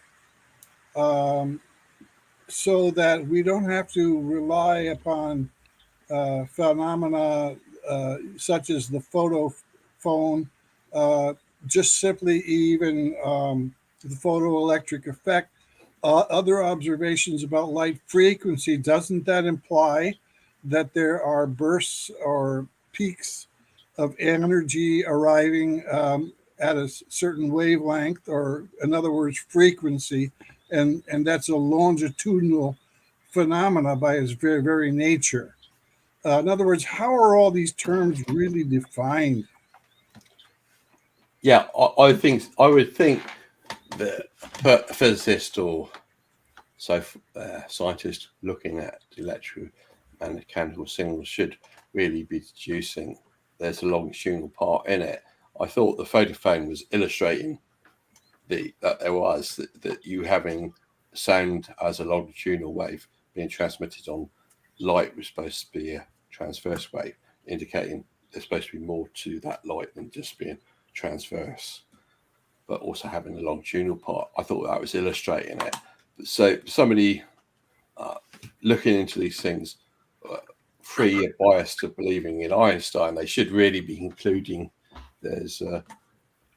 S4: so that we don't have to rely upon phenomena such as the photophone, just simply even the photoelectric effect. Other observations about light frequency, doesn't that imply that there are bursts or peaks of energy arriving at a certain wavelength, or in other words, frequency, and that's a longitudinal phenomena by its very, very nature? In other words, how are all these terms really defined?
S2: Yeah, I would think that a physicist or scientist looking at electromechanical signals should really be deducing there's a longitudinal part in it. I thought the photophone was illustrating that you having sound as a longitudinal wave being transmitted on light was supposed to be a transverse wave, indicating there's supposed to be more to that light than just being transverse, but also having a longitudinal part. I thought that was illustrating it. So somebody looking into these things, free of bias to believing in Einstein, they should really be including there's a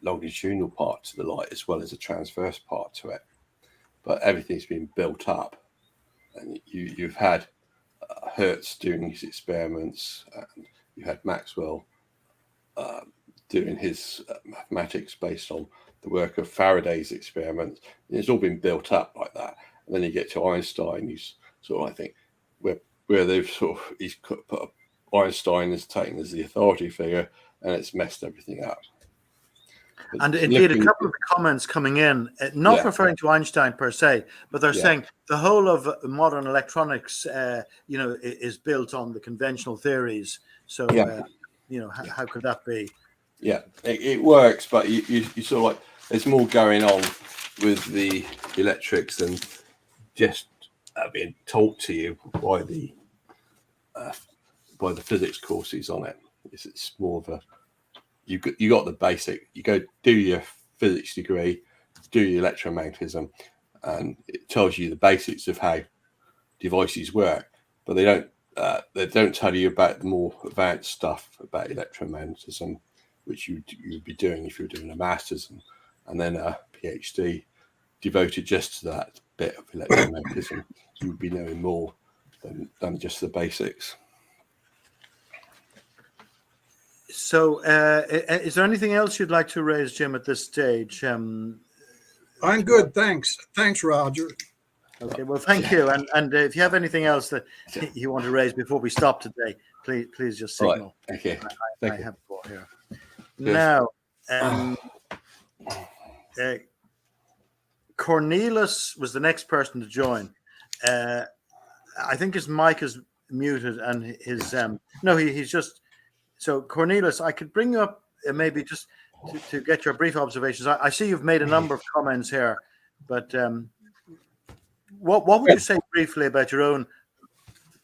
S2: longitudinal part to the light as well as a transverse part to it. But everything's been built up, and you've had Hertz doing his experiments, and you had Maxwell doing his mathematics based on the work of Faraday's experiments. And it's all been built up like that. And then you get to Einstein, he's sort of, I think, where they've sort of, he's put Einstein as taken as the authority figure, and it's messed everything up. But
S1: and indeed, a couple of comments coming in, not referring to Einstein per se, but they're saying the whole of modern electronics, is built on the conventional theories. So, how could that be?
S2: Yeah, it works, but you sort of like, there's more going on with the electrics than just being taught to you by the physics courses on it. It's more of a, you got the basic. You go do your physics degree, do your electromagnetism, and it tells you the basics of how devices work. But they don't tell you about the more advanced stuff about electromagnetism, which you'd be doing if you're doing a master's and then a PhD devoted just to that bit of electromagnetism. You would be knowing more than just the basics.
S1: So, is there anything else you'd like to raise, Jim, at this stage?
S4: I'm good, thanks. Thanks, Roger.
S1: Okay, well, thank you. And if you have anything else that you want to raise before we stop today, please just signal.
S2: Right. Okay.
S1: I have four here. Now, Cornelius was the next person to join. I think his mic is muted, and his he's just. So Cornelius, I could bring you up maybe just to get your brief observations. I see you've made a number of comments here, but what would you say briefly about your own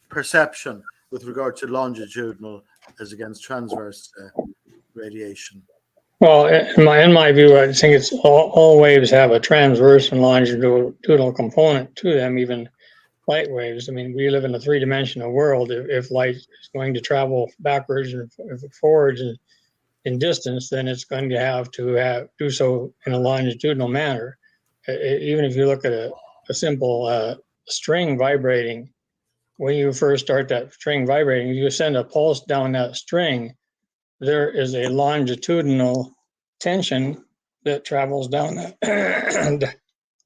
S1: perception with regard to longitudinal as against transverse radiation?
S5: Well, in my view, I think it's all waves have a transverse and longitudinal component to them, even light waves. I mean, we live in a three-dimensional world. If light is going to travel backwards and forwards in distance, then it's going to have to do so in a longitudinal manner. Even if you look at a simple string vibrating, when you first start that string vibrating, you send a pulse down that string, there is a longitudinal tension that travels down and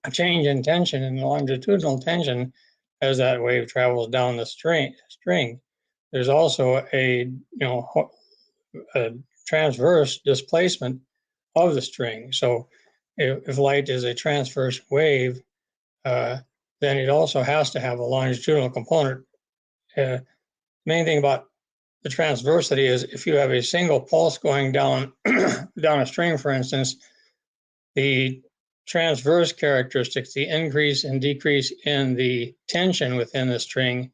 S5: a change in tension and longitudinal tension as that wave travels down the string. There's also a transverse displacement of the string. So if light is a transverse wave, then it also has to have a longitudinal component. Main thing about the transversity is if you have a single pulse going down down a string, for instance, the transverse characteristics, the increase and decrease in the tension within the string,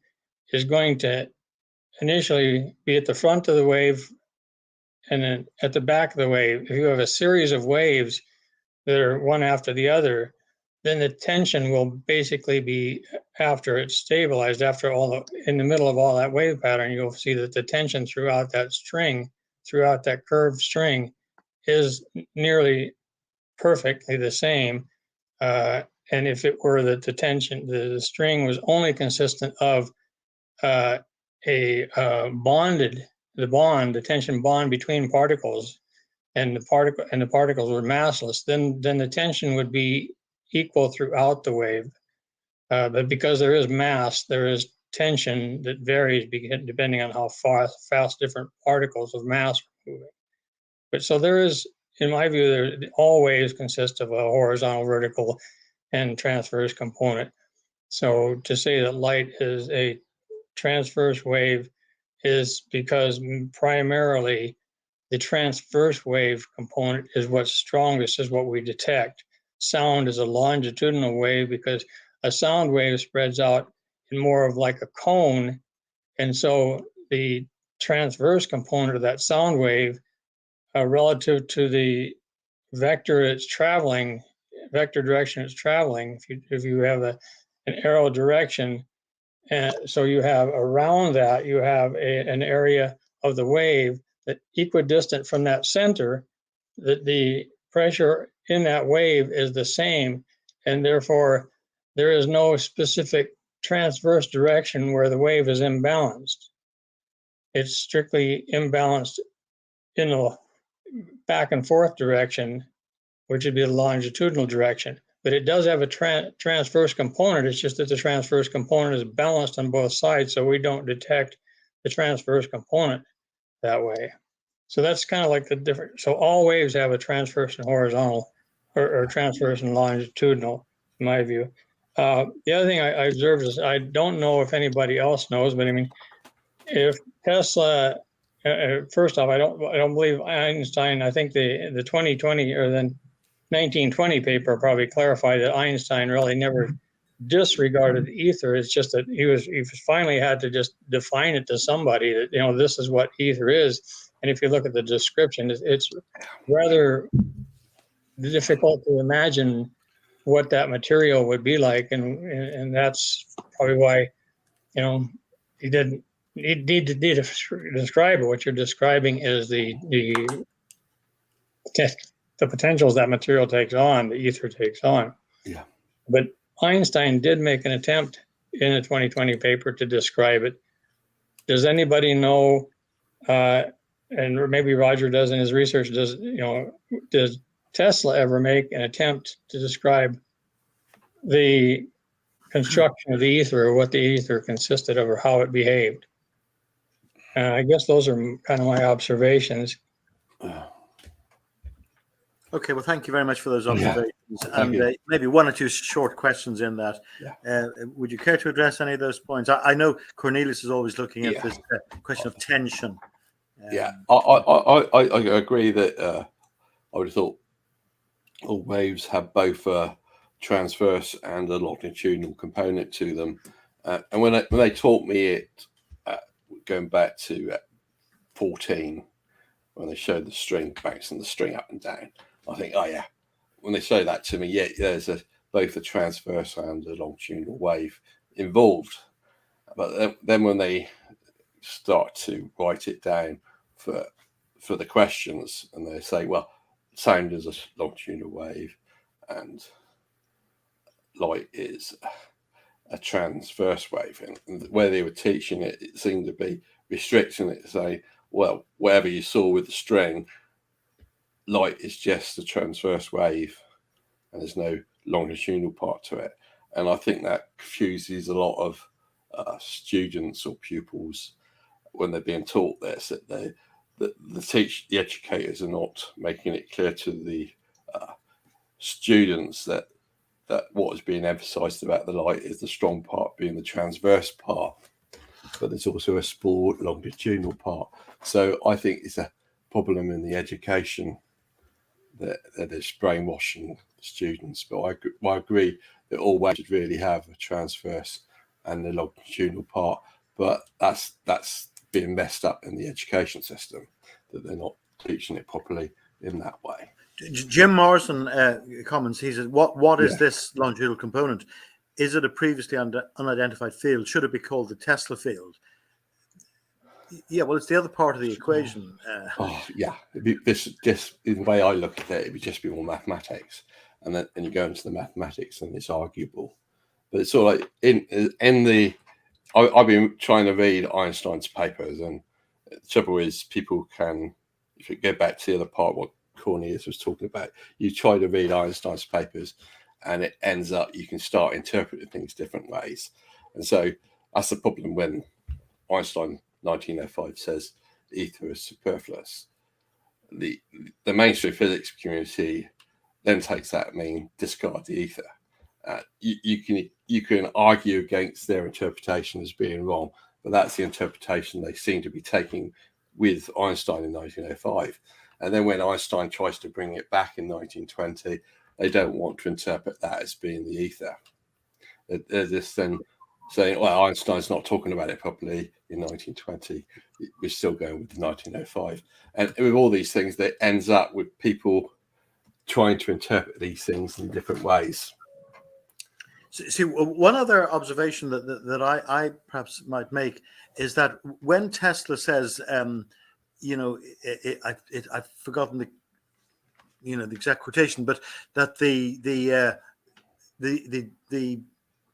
S5: is going to initially be at the front of the wave and then at the back of the wave. If you have a series of waves that are one after the other, then the tension will basically be, after it's stabilized, in the middle of all that wave pattern, you'll see that the tension throughout that string, throughout that curved string, is nearly perfectly the same. And if it were that the tension, the string was only consistent of the tension bond between particles, and the particles were massless, then the tension would be equal throughout the wave. But because there is mass, there is tension that varies depending on how fast different particles of mass are moving. But so there is, in my view, all waves consist of a horizontal, vertical, and transverse component. So to say that light is a transverse wave is because primarily the transverse wave component is what's strongest, is what we detect. Sound is a longitudinal wave because a sound wave spreads out in more of like a cone. And so the transverse component of that sound wave, relative to the vector direction it's traveling, if you have an arrow direction, and so you have around that, you have an area of the wave that equidistant from that center, that the pressure in that wave is the same, and therefore there is no specific transverse direction where the wave is imbalanced. It's strictly imbalanced in the back and forth direction, which would be the longitudinal direction. But it does have a transverse component. It's just that the transverse component is balanced on both sides, so we don't detect the transverse component that way. So that's kind of like the different. So all waves have a transverse and horizontal, or transverse and longitudinal, in my view. The other thing I observed is, I don't know if anybody else knows, but I mean, if Tesla, first off, I don't believe Einstein. I think the 2020 or the 1920 paper probably clarified that Einstein really never disregarded the ether. It's just that he finally had to just define it to somebody that, this is what ether is. And if you look at the description, it's rather difficult to imagine what that material would be like, and that's probably why he didn't need to describe it. What you're describing is the potentials that material takes on, the ether takes on.
S2: Yeah.
S5: But Einstein did make an attempt in a 2020 paper to describe it. Does anybody know, and maybe Roger does in his research, does Tesla ever make an attempt to describe the construction of the ether, or what the ether consisted of, or how it behaved? I guess those are kind of my observations.
S1: Okay, well, thank you very much for those observations.
S2: Thank you.
S1: Maybe one or two short questions in that.
S2: Yeah.
S1: Would you care to address any of those points? I know Cornelius is always looking at this question of tension.
S2: I agree that I would have thought all waves have both a transverse and a longitudinal component to them. And when they taught me it, going back to 14, when they showed the string bouncing the string up and down, I think, oh yeah, when they say that to me, there's both a transverse and a longitudinal wave involved. But then when they start to write it down for the questions, and they say, well, sound is a longitudinal wave and light is a transverse wave, and where they were teaching it, it seemed to be restricting it to say, well, whatever you saw with the string, light is just a transverse wave and there's no longitudinal part to it. And I think that confuses a lot of students or pupils when they're being taught this, that the educators are not making it clear to the students that what is being emphasized about the light is the strong part being the transverse part, but there's also a small longitudinal part. So I think it's a problem in the education that is brainwashing students. But I agree that all waves should really have a transverse and the longitudinal part, but that's being messed up in the education system, that they're not teaching it properly in that way.
S1: Jim Morrison comments. He says, "What is this longitudinal component? Is it a previously unidentified field? Should it be called the Tesla field?" Yeah, well, it's the other part of the equation.
S2: This the way I look at it, it would just be more mathematics, and then you go into the mathematics, and it's arguable. But it's sort of like in the. I've been trying to read Einstein's papers, and the trouble is, people can, if you go back to the other part, what Cornelius was talking about, you try to read Einstein's papers, and it ends up you can start interpreting things different ways, and so that's the problem when Einstein 1905 says ether is superfluous. The mainstream physics community then takes that and mean discard the ether. You can argue against their interpretation as being wrong, but that's the interpretation they seem to be taking with Einstein in 1905. And then when Einstein tries to bring it back in 1920, they don't want to interpret that as being the ether. They're just then saying, well, Einstein's not talking about it properly in 1920. We're still going with 1905. And with all these things, that ends up with people trying to interpret these things in different ways.
S1: See, one other observation that I perhaps might make is that when Tesla says, I've forgotten the exact quotation, but that the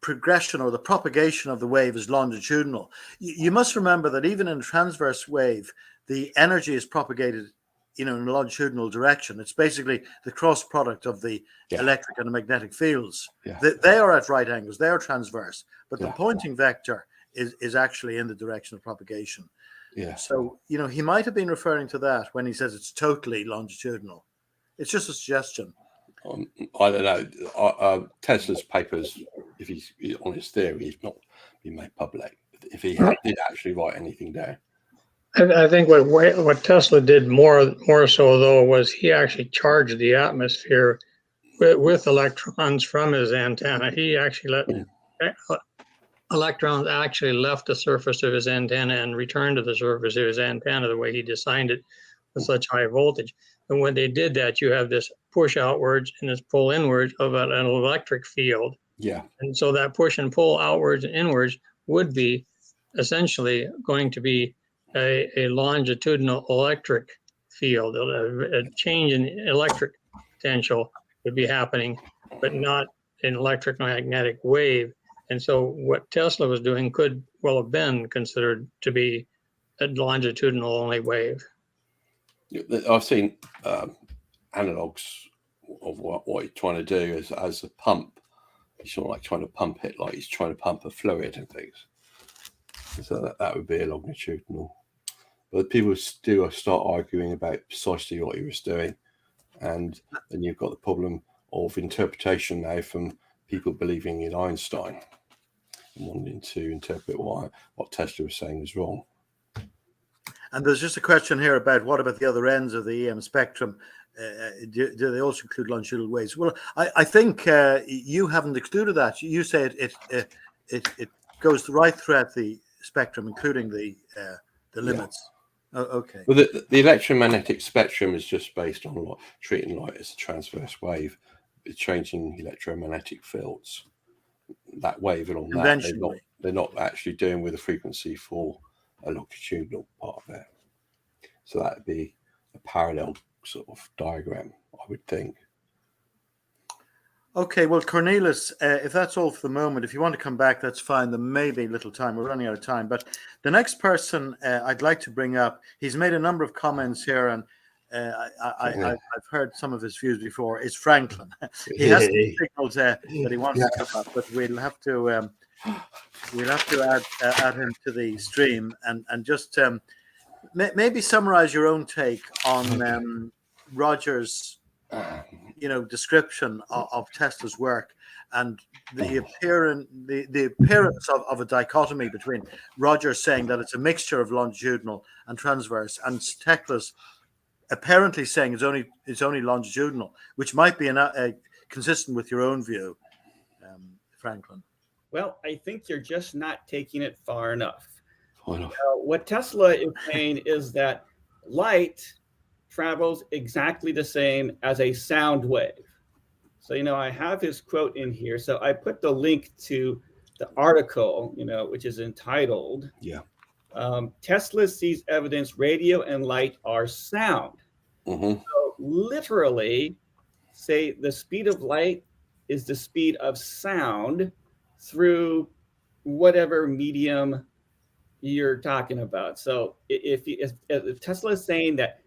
S1: progression or the propagation of the wave is longitudinal. You must remember that even in a transverse wave, the energy is propagated, in a longitudinal direction. It's basically the cross product of the electric and magnetic fields. Yeah. They are at right angles. They are transverse, but the pointing vector is actually in the direction of propagation. Yeah. So, he might have been referring to that when he says it's totally longitudinal. It's just a suggestion.
S2: I don't know. Tesla's papers, if he's on his theory, he's not been made public. If he did actually write anything down.
S5: I think what Tesla did more so though was he actually charged the atmosphere with electrons from his antenna. He actually electrons actually left the surface of his antenna and returned to the surface of his antenna the way he designed it with such high voltage. And when they did that, you have this push outwards and this pull inwards of an electric field. Yeah. And so that push and pull outwards and inwards would be essentially going to be a longitudinal electric field. A change in electric potential would be happening, but not an electromagnetic wave. And so what Tesla was doing could well have been considered to be a longitudinal only wave.
S2: I've seen analogs of what he's trying to do as a pump. He's sort of like trying to pump it, like he's trying to pump a fluid and things. So that would be a longitudinal. But people still start arguing about precisely what he was doing. And then you've got the problem of interpretation now from people believing in Einstein and wanting to interpret what Tesla was saying was wrong.
S1: And there's just a question here about what about the other ends of the EM spectrum? Do they also include longitudinal waves? Well, I think you haven't excluded that. You said it goes right throughout the spectrum, including the limits. Yeah. Oh, okay.
S2: Well, the electromagnetic spectrum is just based on treating light as a transverse wave, changing electromagnetic fields. That wave along that they're not actually doing with a frequency for a longitudinal part of it. So that would be a parallel sort of diagram, I would think.
S1: Okay, well, Cornelius, if that's all for the moment, if you want to come back, that's fine. There may be a little time. We're running out of time. But the next person I'd like to bring up, he's made a number of comments here, and I've heard some of his views before. Is Franklin. He has some signals that he wants to come up, but we'll have to add him to the stream and just maybe summarize your own take on Roger's description of Tesla's work and the appearance of a dichotomy between Roger saying that it's a mixture of longitudinal and transverse, and Tesla's apparently saying it's only longitudinal, which might be consistent with your own view, Franklin.
S6: Well, I think you're just not taking it far enough. What Tesla is saying is that light travels exactly the same as a sound wave. So, I have his quote in here. So I put the link to the article, which is entitled, Tesla sees evidence radio and light are sound. So literally, say the speed of light is the speed of sound through whatever medium you're talking about. So if Tesla is saying that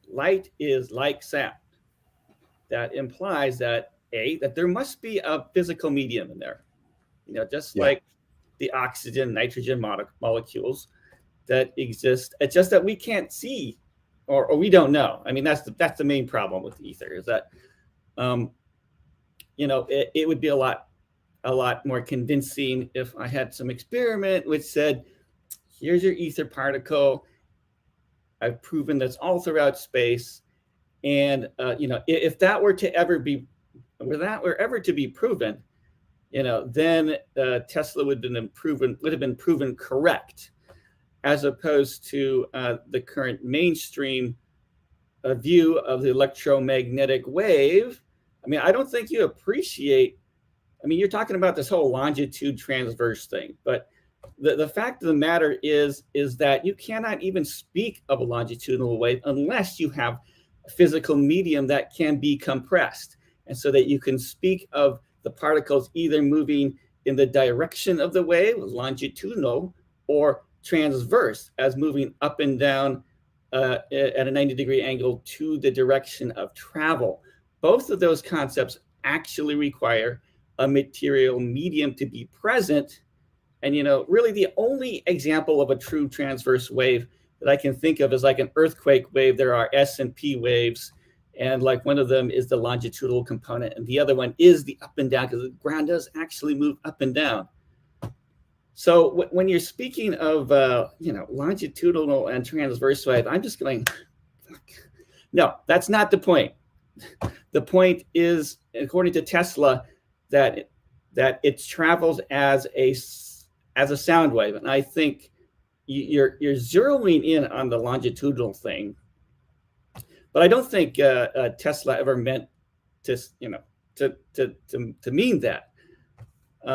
S6: light is like sound, that implies that that there must be a physical medium in there, just like the oxygen, nitrogen molecules that exist. It's just that we can't see, or we don't know. I mean, that's the main problem with ether, is that, it would be a lot more convincing if I had some experiment which said, here's your ether particle. I've proven that's all throughout space. And, if that were ever to be proven, then Tesla would have been proven correct, as opposed to the current mainstream view of the electromagnetic wave. I mean, I don't think you appreciate, you're talking about this whole longitude transverse thing, but the fact of the matter is that you cannot even speak of a longitudinal wave unless you have a physical medium that can be compressed. And so that you can speak of the particles either moving in the direction of the wave, longitudinal, or transverse, as moving up and down at a 90-degree angle to the direction of travel. Both of those concepts actually require a material medium to be present. And, really the only example of a true transverse wave that I can think of is like an earthquake wave. There are S and P waves, and like one of them is the longitudinal component, and the other one is the up and down, because the ground does actually move up and down. So when you're speaking of, longitudinal and transverse wave, I'm just going, no, that's not the point. The point is, according to Tesla, that it travels as a sound wave. And I think you're zeroing in on the longitudinal thing, but I don't think Tesla ever meant to mean that,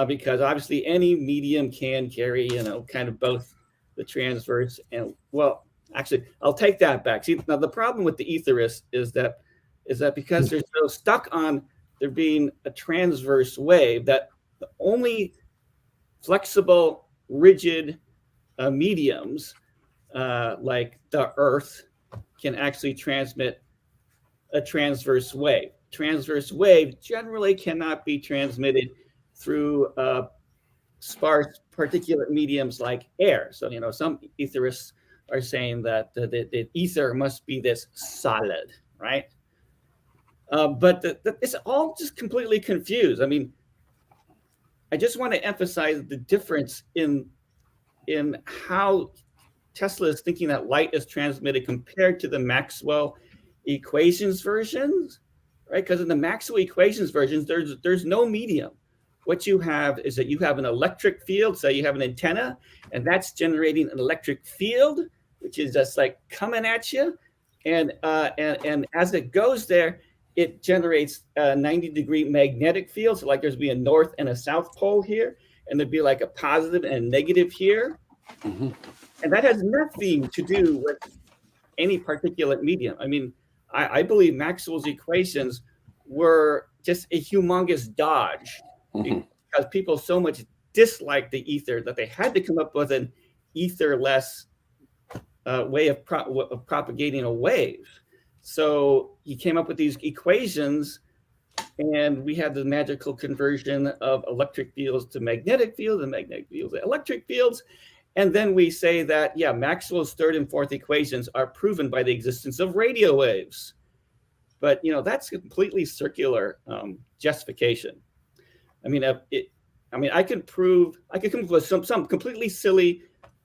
S6: because obviously any medium can carry, kind of both the transverse and, well, actually, I'll take that back. See, now the problem with the ether is that because they're so stuck on there being a transverse wave, that the only flexible, rigid mediums like the Earth can actually transmit a transverse wave. Transverse wave generally cannot be transmitted through sparse particulate mediums like air. So, some etherists are saying that the ether must be this solid, right? But it's all just completely confused. I mean, I just want to emphasize the difference in how Tesla is thinking that light is transmitted compared to the Maxwell equations versions, right? Because in the Maxwell equations versions, there's no medium. What you have is that you have an electric field. So you have an antenna, and that's generating an electric field, which is just like coming at you. And as it goes there, it generates a 90-degree magnetic field. So like there's be a north and a south pole here, and there'd be like a positive and a negative here. Mm-hmm. And that has nothing to do with any particulate medium. I mean, I believe Maxwell's equations were just a humongous dodge, mm-hmm. because people so much disliked the ether that they had to come up with an ether-less way of propagating a wave. So he came up with these equations, and we had the magical conversion of electric fields to magnetic fields and magnetic fields to electric fields. And then we say that, yeah, Maxwell's third and fourth equations are proven by the existence of radio waves. But, you know, that's completely circular justification. I mean, I could come up with some completely silly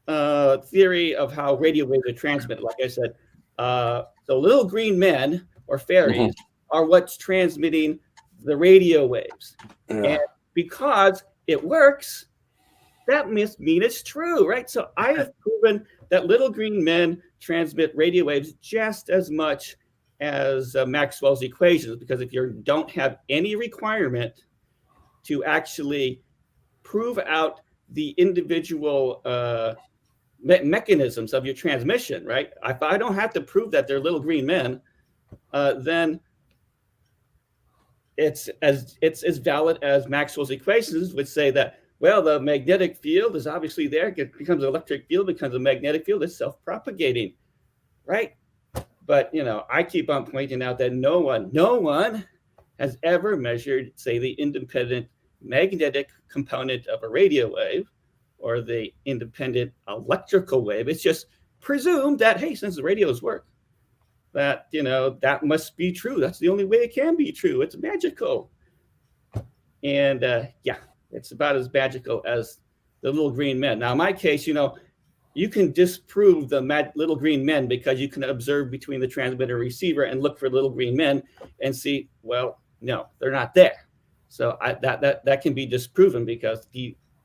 S6: theory of how radio waves are transmitted. Like I said, the little green men or fairies are what's transmitting the radio waves.
S2: Yeah.
S6: And because it works, that must mean it's true, right? So I have proven that little green men transmit radio waves just as much as Maxwell's equations, because if you don't have any requirement to actually prove out the individual mechanisms of your transmission, right? If I don't have to prove that they're little green men, then it's as valid as Maxwell's equations would say that, well, the magnetic field is obviously there. It becomes an electric field, becomes a magnetic field. It's self-propagating, right? But, you know, I keep on pointing out that no one has ever measured, say, the independent magnetic component of a radio wave or the independent electrical wave. It's just presumed that, hey, since the radios work, that, you know, that must be true. That's the only way it can be true. It's magical. And yeah, it's about as magical as the little green men. Now, in my case, you know, you can disprove the little green men because you can observe between the transmitter and receiver and look for little green men and see, well, no, they're not there. So that can be disproven because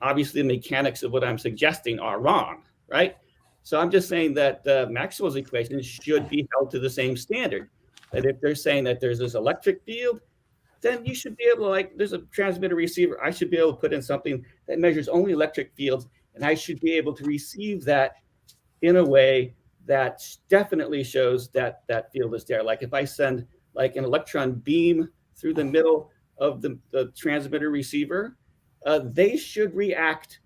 S6: obviously the mechanics of what I'm suggesting are wrong, right? So I'm just saying that Maxwell's equations should be held to the same standard. That if they're saying that there's this electric field, then you should be able to, like, there's a transmitter receiver. I should be able to put in something that measures only electric fields, and I should be able to receive that in a way that definitely shows that that field is there. Like if I send like an electron beam through the middle of the transmitter receiver, they should react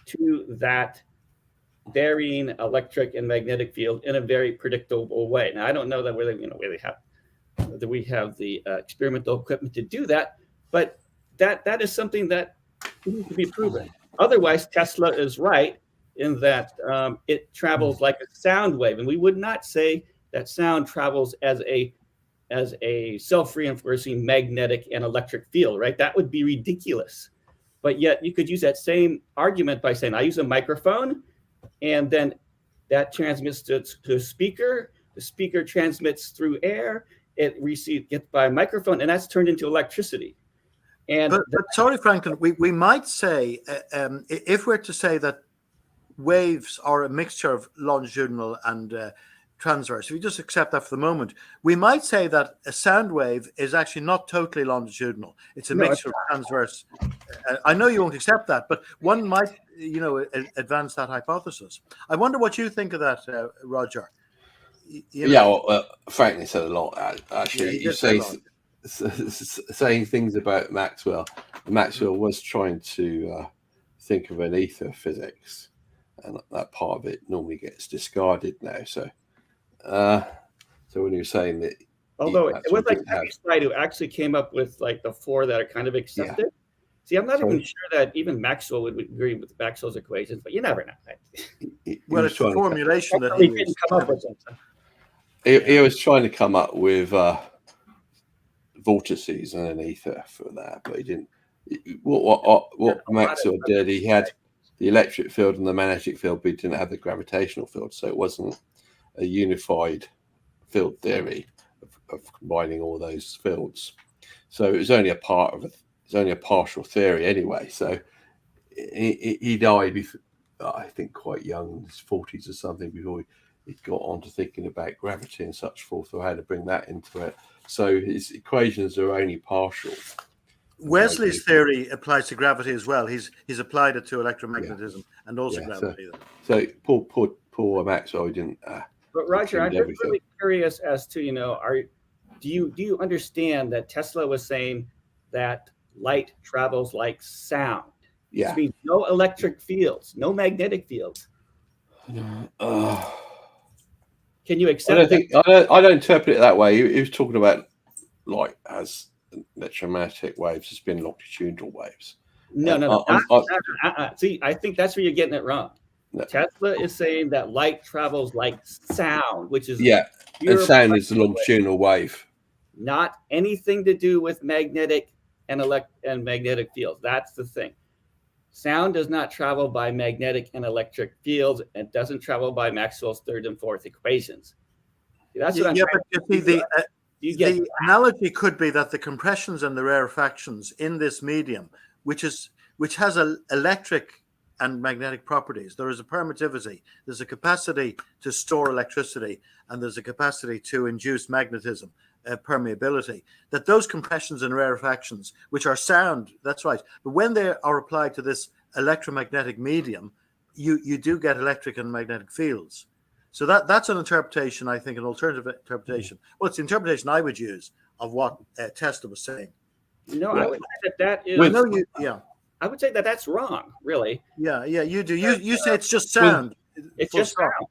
S6: to that varying electric and magnetic field in a very predictable way. Now, I don't know that we have the experimental equipment to do that, but that is something that needs to be proven. Otherwise, Tesla is right in that it travels like a sound wave, and we would not say that sound travels as a self-reinforcing magnetic and electric field, right? That would be ridiculous. But yet you could use that same argument by saying, I use a microphone, and then that transmits to a speaker. The speaker transmits through air. It gets by a microphone, and that's turned into electricity.
S1: But sorry, Franklin, we might say, if we're to say that waves are a mixture of longitudinal and transverse, if you just accept that for the moment, we might say that a sound wave is actually not totally longitudinal. It's a mixture of transverse. I know you won't accept that, but one might, advance that hypothesis. I wonder what you think of that, Roger.
S2: Franklin said a lot, actually.
S1: Yeah,
S2: you say saying things about Maxwell. Maxwell was trying to think of an ether physics, and that part of it normally gets discarded now. So when you're saying that,
S6: although it was like Einstein who actually came up with like the four that are kind of accepted. Yeah. See, I'm not even sure that even Maxwell would agree with Maxwell's equations, but you never know.
S1: Well, it's a formulation that
S6: he didn't come up with something.
S2: He was trying to come up with vortices and an ether for that, but he didn't. What Maxwell did, he had the electric field and the magnetic field, but he didn't have the gravitational field, so it wasn't a unified field theory of combining all those fields. So it was only a part of it. It's only a partial theory anyway. So he died, before, I think, quite young, in his 40s or something, before he got on to thinking about gravity and such forth, or how to bring that into it. So his equations are only partial.
S1: Wesley's theory applies to gravity as well. He's applied it to electromagnetism and also gravity.
S2: So poor Maxwell didn't.
S6: But Roger, I'm really curious as to, do you understand that Tesla was saying that light travels like sound?
S2: Yeah.
S6: This means no electric fields, no magnetic fields. Can you
S2: I
S6: accept
S2: don't
S6: that?
S2: think I don't interpret it that way. He was talking about light as electromagnetic waves as being longitudinal waves.
S6: No,
S2: And
S6: no, no.
S2: I'm-
S6: See, I think that's where you're getting it wrong.
S2: No.
S6: Tesla is saying that light travels like sound, which is
S2: yeah, and
S6: pure
S2: sound is a
S6: particle wave,
S2: longitudinal wave.
S6: not anything to do with magnetic and magnetic fields. That's the thing. Sound does not travel by magnetic and electric fields. It doesn't travel by Maxwell's third and fourth equations. That's what I'm
S1: Yeah,
S6: trying
S1: but you see,
S6: you get
S1: the analogy could be that the compressions and the rarefactions in this medium, which has electric and magnetic properties. There is a permittivity. There's a capacity to store electricity, and there's a capacity to induce magnetism, permeability. That those compressions and rarefactions, which are sound, that's right. But when they are applied to this electromagnetic medium, you do get electric and magnetic fields. So that's an interpretation, I think, an alternative interpretation. Well, it's the interpretation I would use of what Tesla was saying.
S6: no.
S2: Yeah.
S6: I would say that is.
S1: I know you. Yeah.
S6: I would say that that's wrong. Really,
S1: Yeah. You do. You say it's just sound.
S6: it's
S1: Full
S6: just
S1: stop.
S6: sound.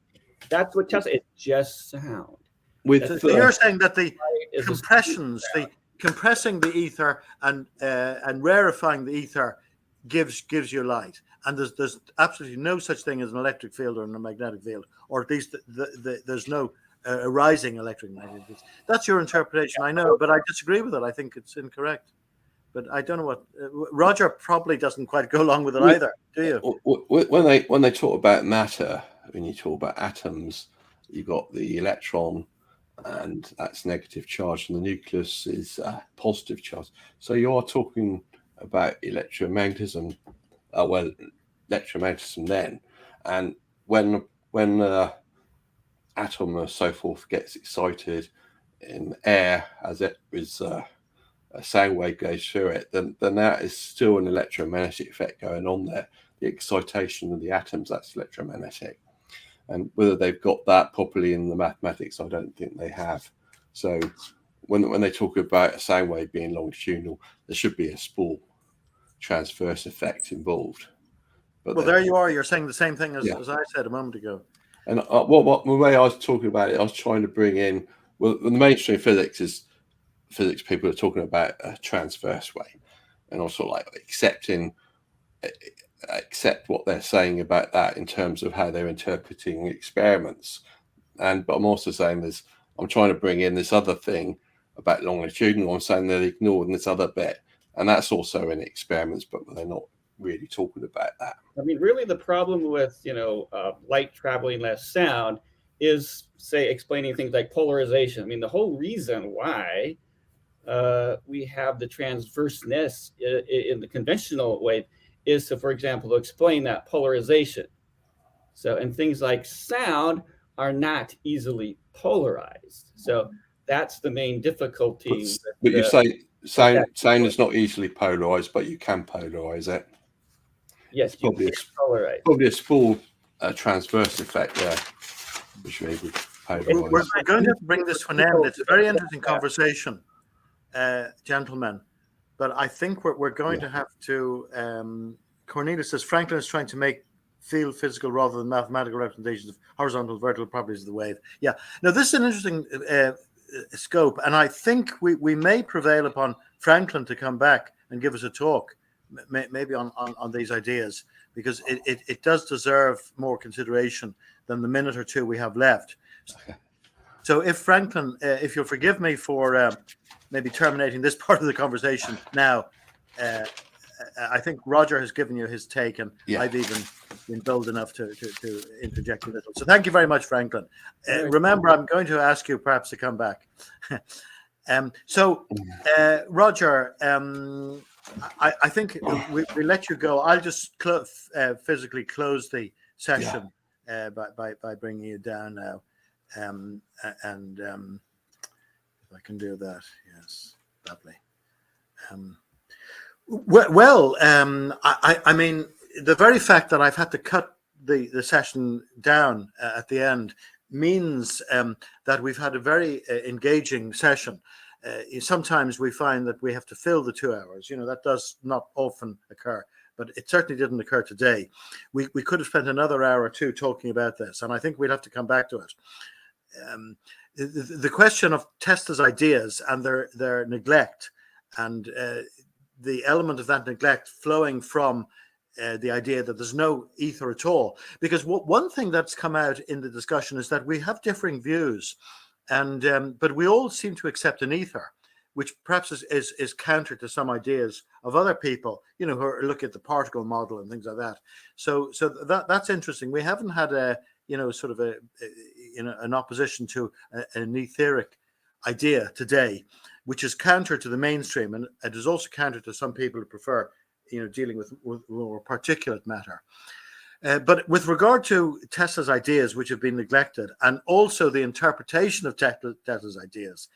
S6: That's what Tesla. It's just sound.
S2: With
S1: So you're saying that the
S6: It's a
S1: compressions, the compressing the ether and rarefying the ether gives you light, and there's absolutely no such thing as an electric field or a magnetic field, or at least there's no arising electric magnetic field. That's your interpretation, I know, but I disagree with it. I think it's incorrect. But I don't know what Roger probably doesn't quite go along with it either. Do you?
S2: when they talk about matter, when you talk about atoms, you've got the electron, and that's negative charge, and the nucleus is positive charge. So you are talking about electromagnetism. Electromagnetism then, and when atom or so forth gets excited in air, as it is a sound wave goes through it, then that is still an electromagnetic effect going on there. The excitation of the atoms, that's electromagnetic. And whether they've got that properly in the mathematics, I don't think they have. So when they talk about a sound wave being longitudinal, there should be a small transverse effect involved. But
S1: Well, there you are. You're saying the same thing as I said a moment ago.
S2: And what the way I was talking about it, I was trying to bring in, well, the mainstream physics people are talking about a transverse wave, and also like accept what they're saying about that in terms of how they're interpreting experiments. But I'm also saying I'm trying to bring in this other thing about longitudinal. I'm saying they're ignoring this other bit, and that's also in experiments, but they're not really talking about that.
S6: I mean, really, the problem with light traveling less sound is, say, explaining things like polarization. I mean, the whole reason why we have the transverseness in the conventional wave is to, for example, to explain that polarization. So, and things like sound are not easily polarized. So that's the main difficulty.
S2: But you say sound is not easily polarized, but you can polarize it.
S6: Yes,
S2: it's probably a small transverse effect there, which may be polarized.
S1: We're going to bring this to an end. It's a very interesting conversation, gentlemen. But I think we're going to have to. Cornelius says Franklin is trying to make field physical rather than mathematical representations of horizontal, vertical properties of the wave. Yeah. Now this is an interesting scope, and I think we may prevail upon Franklin to come back and give us a talk, maybe on these ideas, because it does deserve more consideration than the minute or two we have left. Okay. So if Franklin, if you'll forgive me for maybe terminating this part of the conversation now, I think Roger has given you his take, and I've even been bold enough to interject a little. So thank you very much, Franklin. Remember, I'm going to ask you perhaps to come back. Roger, I think we let you go. I'll just physically close the session by bringing you down now. If I can do that, yes, lovely. I mean, the very fact that I've had to cut the session down at the end means that we've had a very engaging session. Sometimes we find that we have to fill the 2 hours. That does not often occur, but it certainly didn't occur today. We could have spent another hour or two talking about this, and I think we'd have to come back to it. the question of Tesla's ideas and their neglect, and the element of that neglect flowing from the idea that there's no ether at all. Because one thing that's come out in the discussion is that we have differing views, and but we all seem to accept an ether, which perhaps is counter to some ideas of other people, who are looking at the particle model and things like that. So that's interesting. We haven't had sort of an opposition to an etheric idea today, which is counter to the mainstream, and it is also counter to some people who prefer, dealing with more particulate matter. But with regard to Tesla's ideas, which have been neglected, and also the interpretation of Tesla's ideas,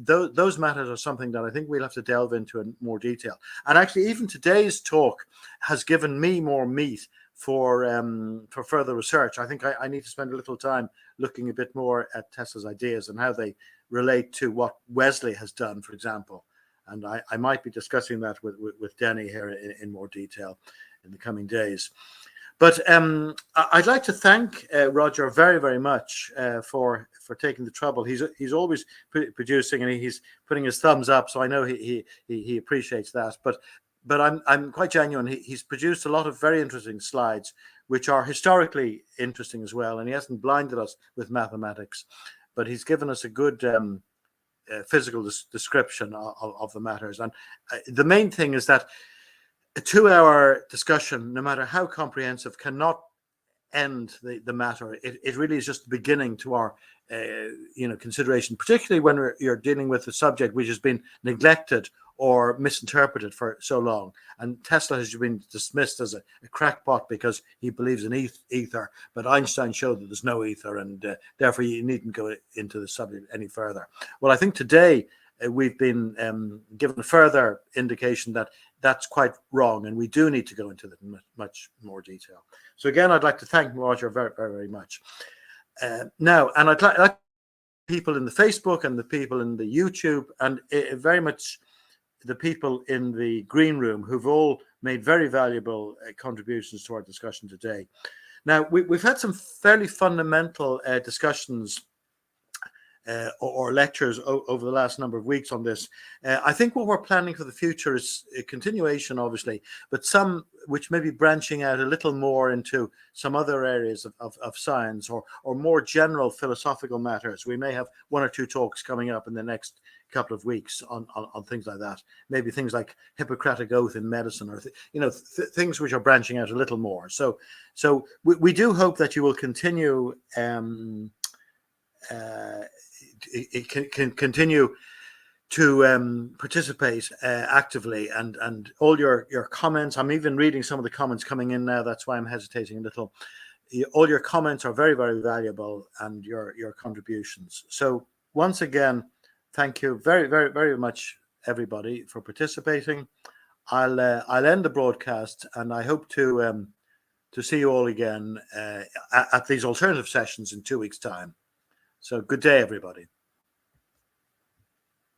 S1: those matters are something that I think we'll have to delve into in more detail. And actually, even today's talk has given me more meat for further research. I think I need to spend a little time looking a bit more at Tesla's ideas and how they relate to what Wesley has done, for example. And I might be discussing that with Denny here in more detail in the coming days. But I'd like to thank Roger very, very much for taking the trouble. He's always producing, and he's putting his thumbs up, so I know he appreciates that. But I'm quite genuine. He's produced a lot of very interesting slides, which are historically interesting as well. And he hasn't blinded us with mathematics, but he's given us a good physical description of the matters. And the main thing is that a 2-hour discussion, no matter how comprehensive, cannot end the matter. It really is just the beginning to our consideration, particularly when you're dealing with a subject which has been neglected or misinterpreted for so long. And Tesla has been dismissed as a crackpot because he believes in ether, but Einstein showed that there's no ether, and therefore you needn't go into the subject any further. Well, I think today we've been given a further indication that that's quite wrong, and we do need to go into that in much more detail. So again, I'd like to thank Roger very, very, very much. Now, and I'd like people in the Facebook and the people in the YouTube, and very much the people in the green room who've all made very valuable contributions to our discussion today. Now, we've had some fairly fundamental discussions or lectures over the last number of weeks on this. I think what we're planning for the future is a continuation, obviously, but some which may be branching out a little more into some other areas of science or more general philosophical matters. We may have 1 or 2 talks coming up in the next couple of weeks on things like that. Maybe things like Hippocratic Oath in medicine, or things which are branching out a little more. So we do hope that you will continue continue to participate actively, and all your comments. I'm even reading some of the comments coming in now. That's why I'm hesitating a little. All your comments are very, very valuable, and your contributions. So once again, thank you very, very, very much, everybody, for participating. I'll end the broadcast, and I hope to see you all again at these alternative sessions in 2 weeks' time. So good day, everybody.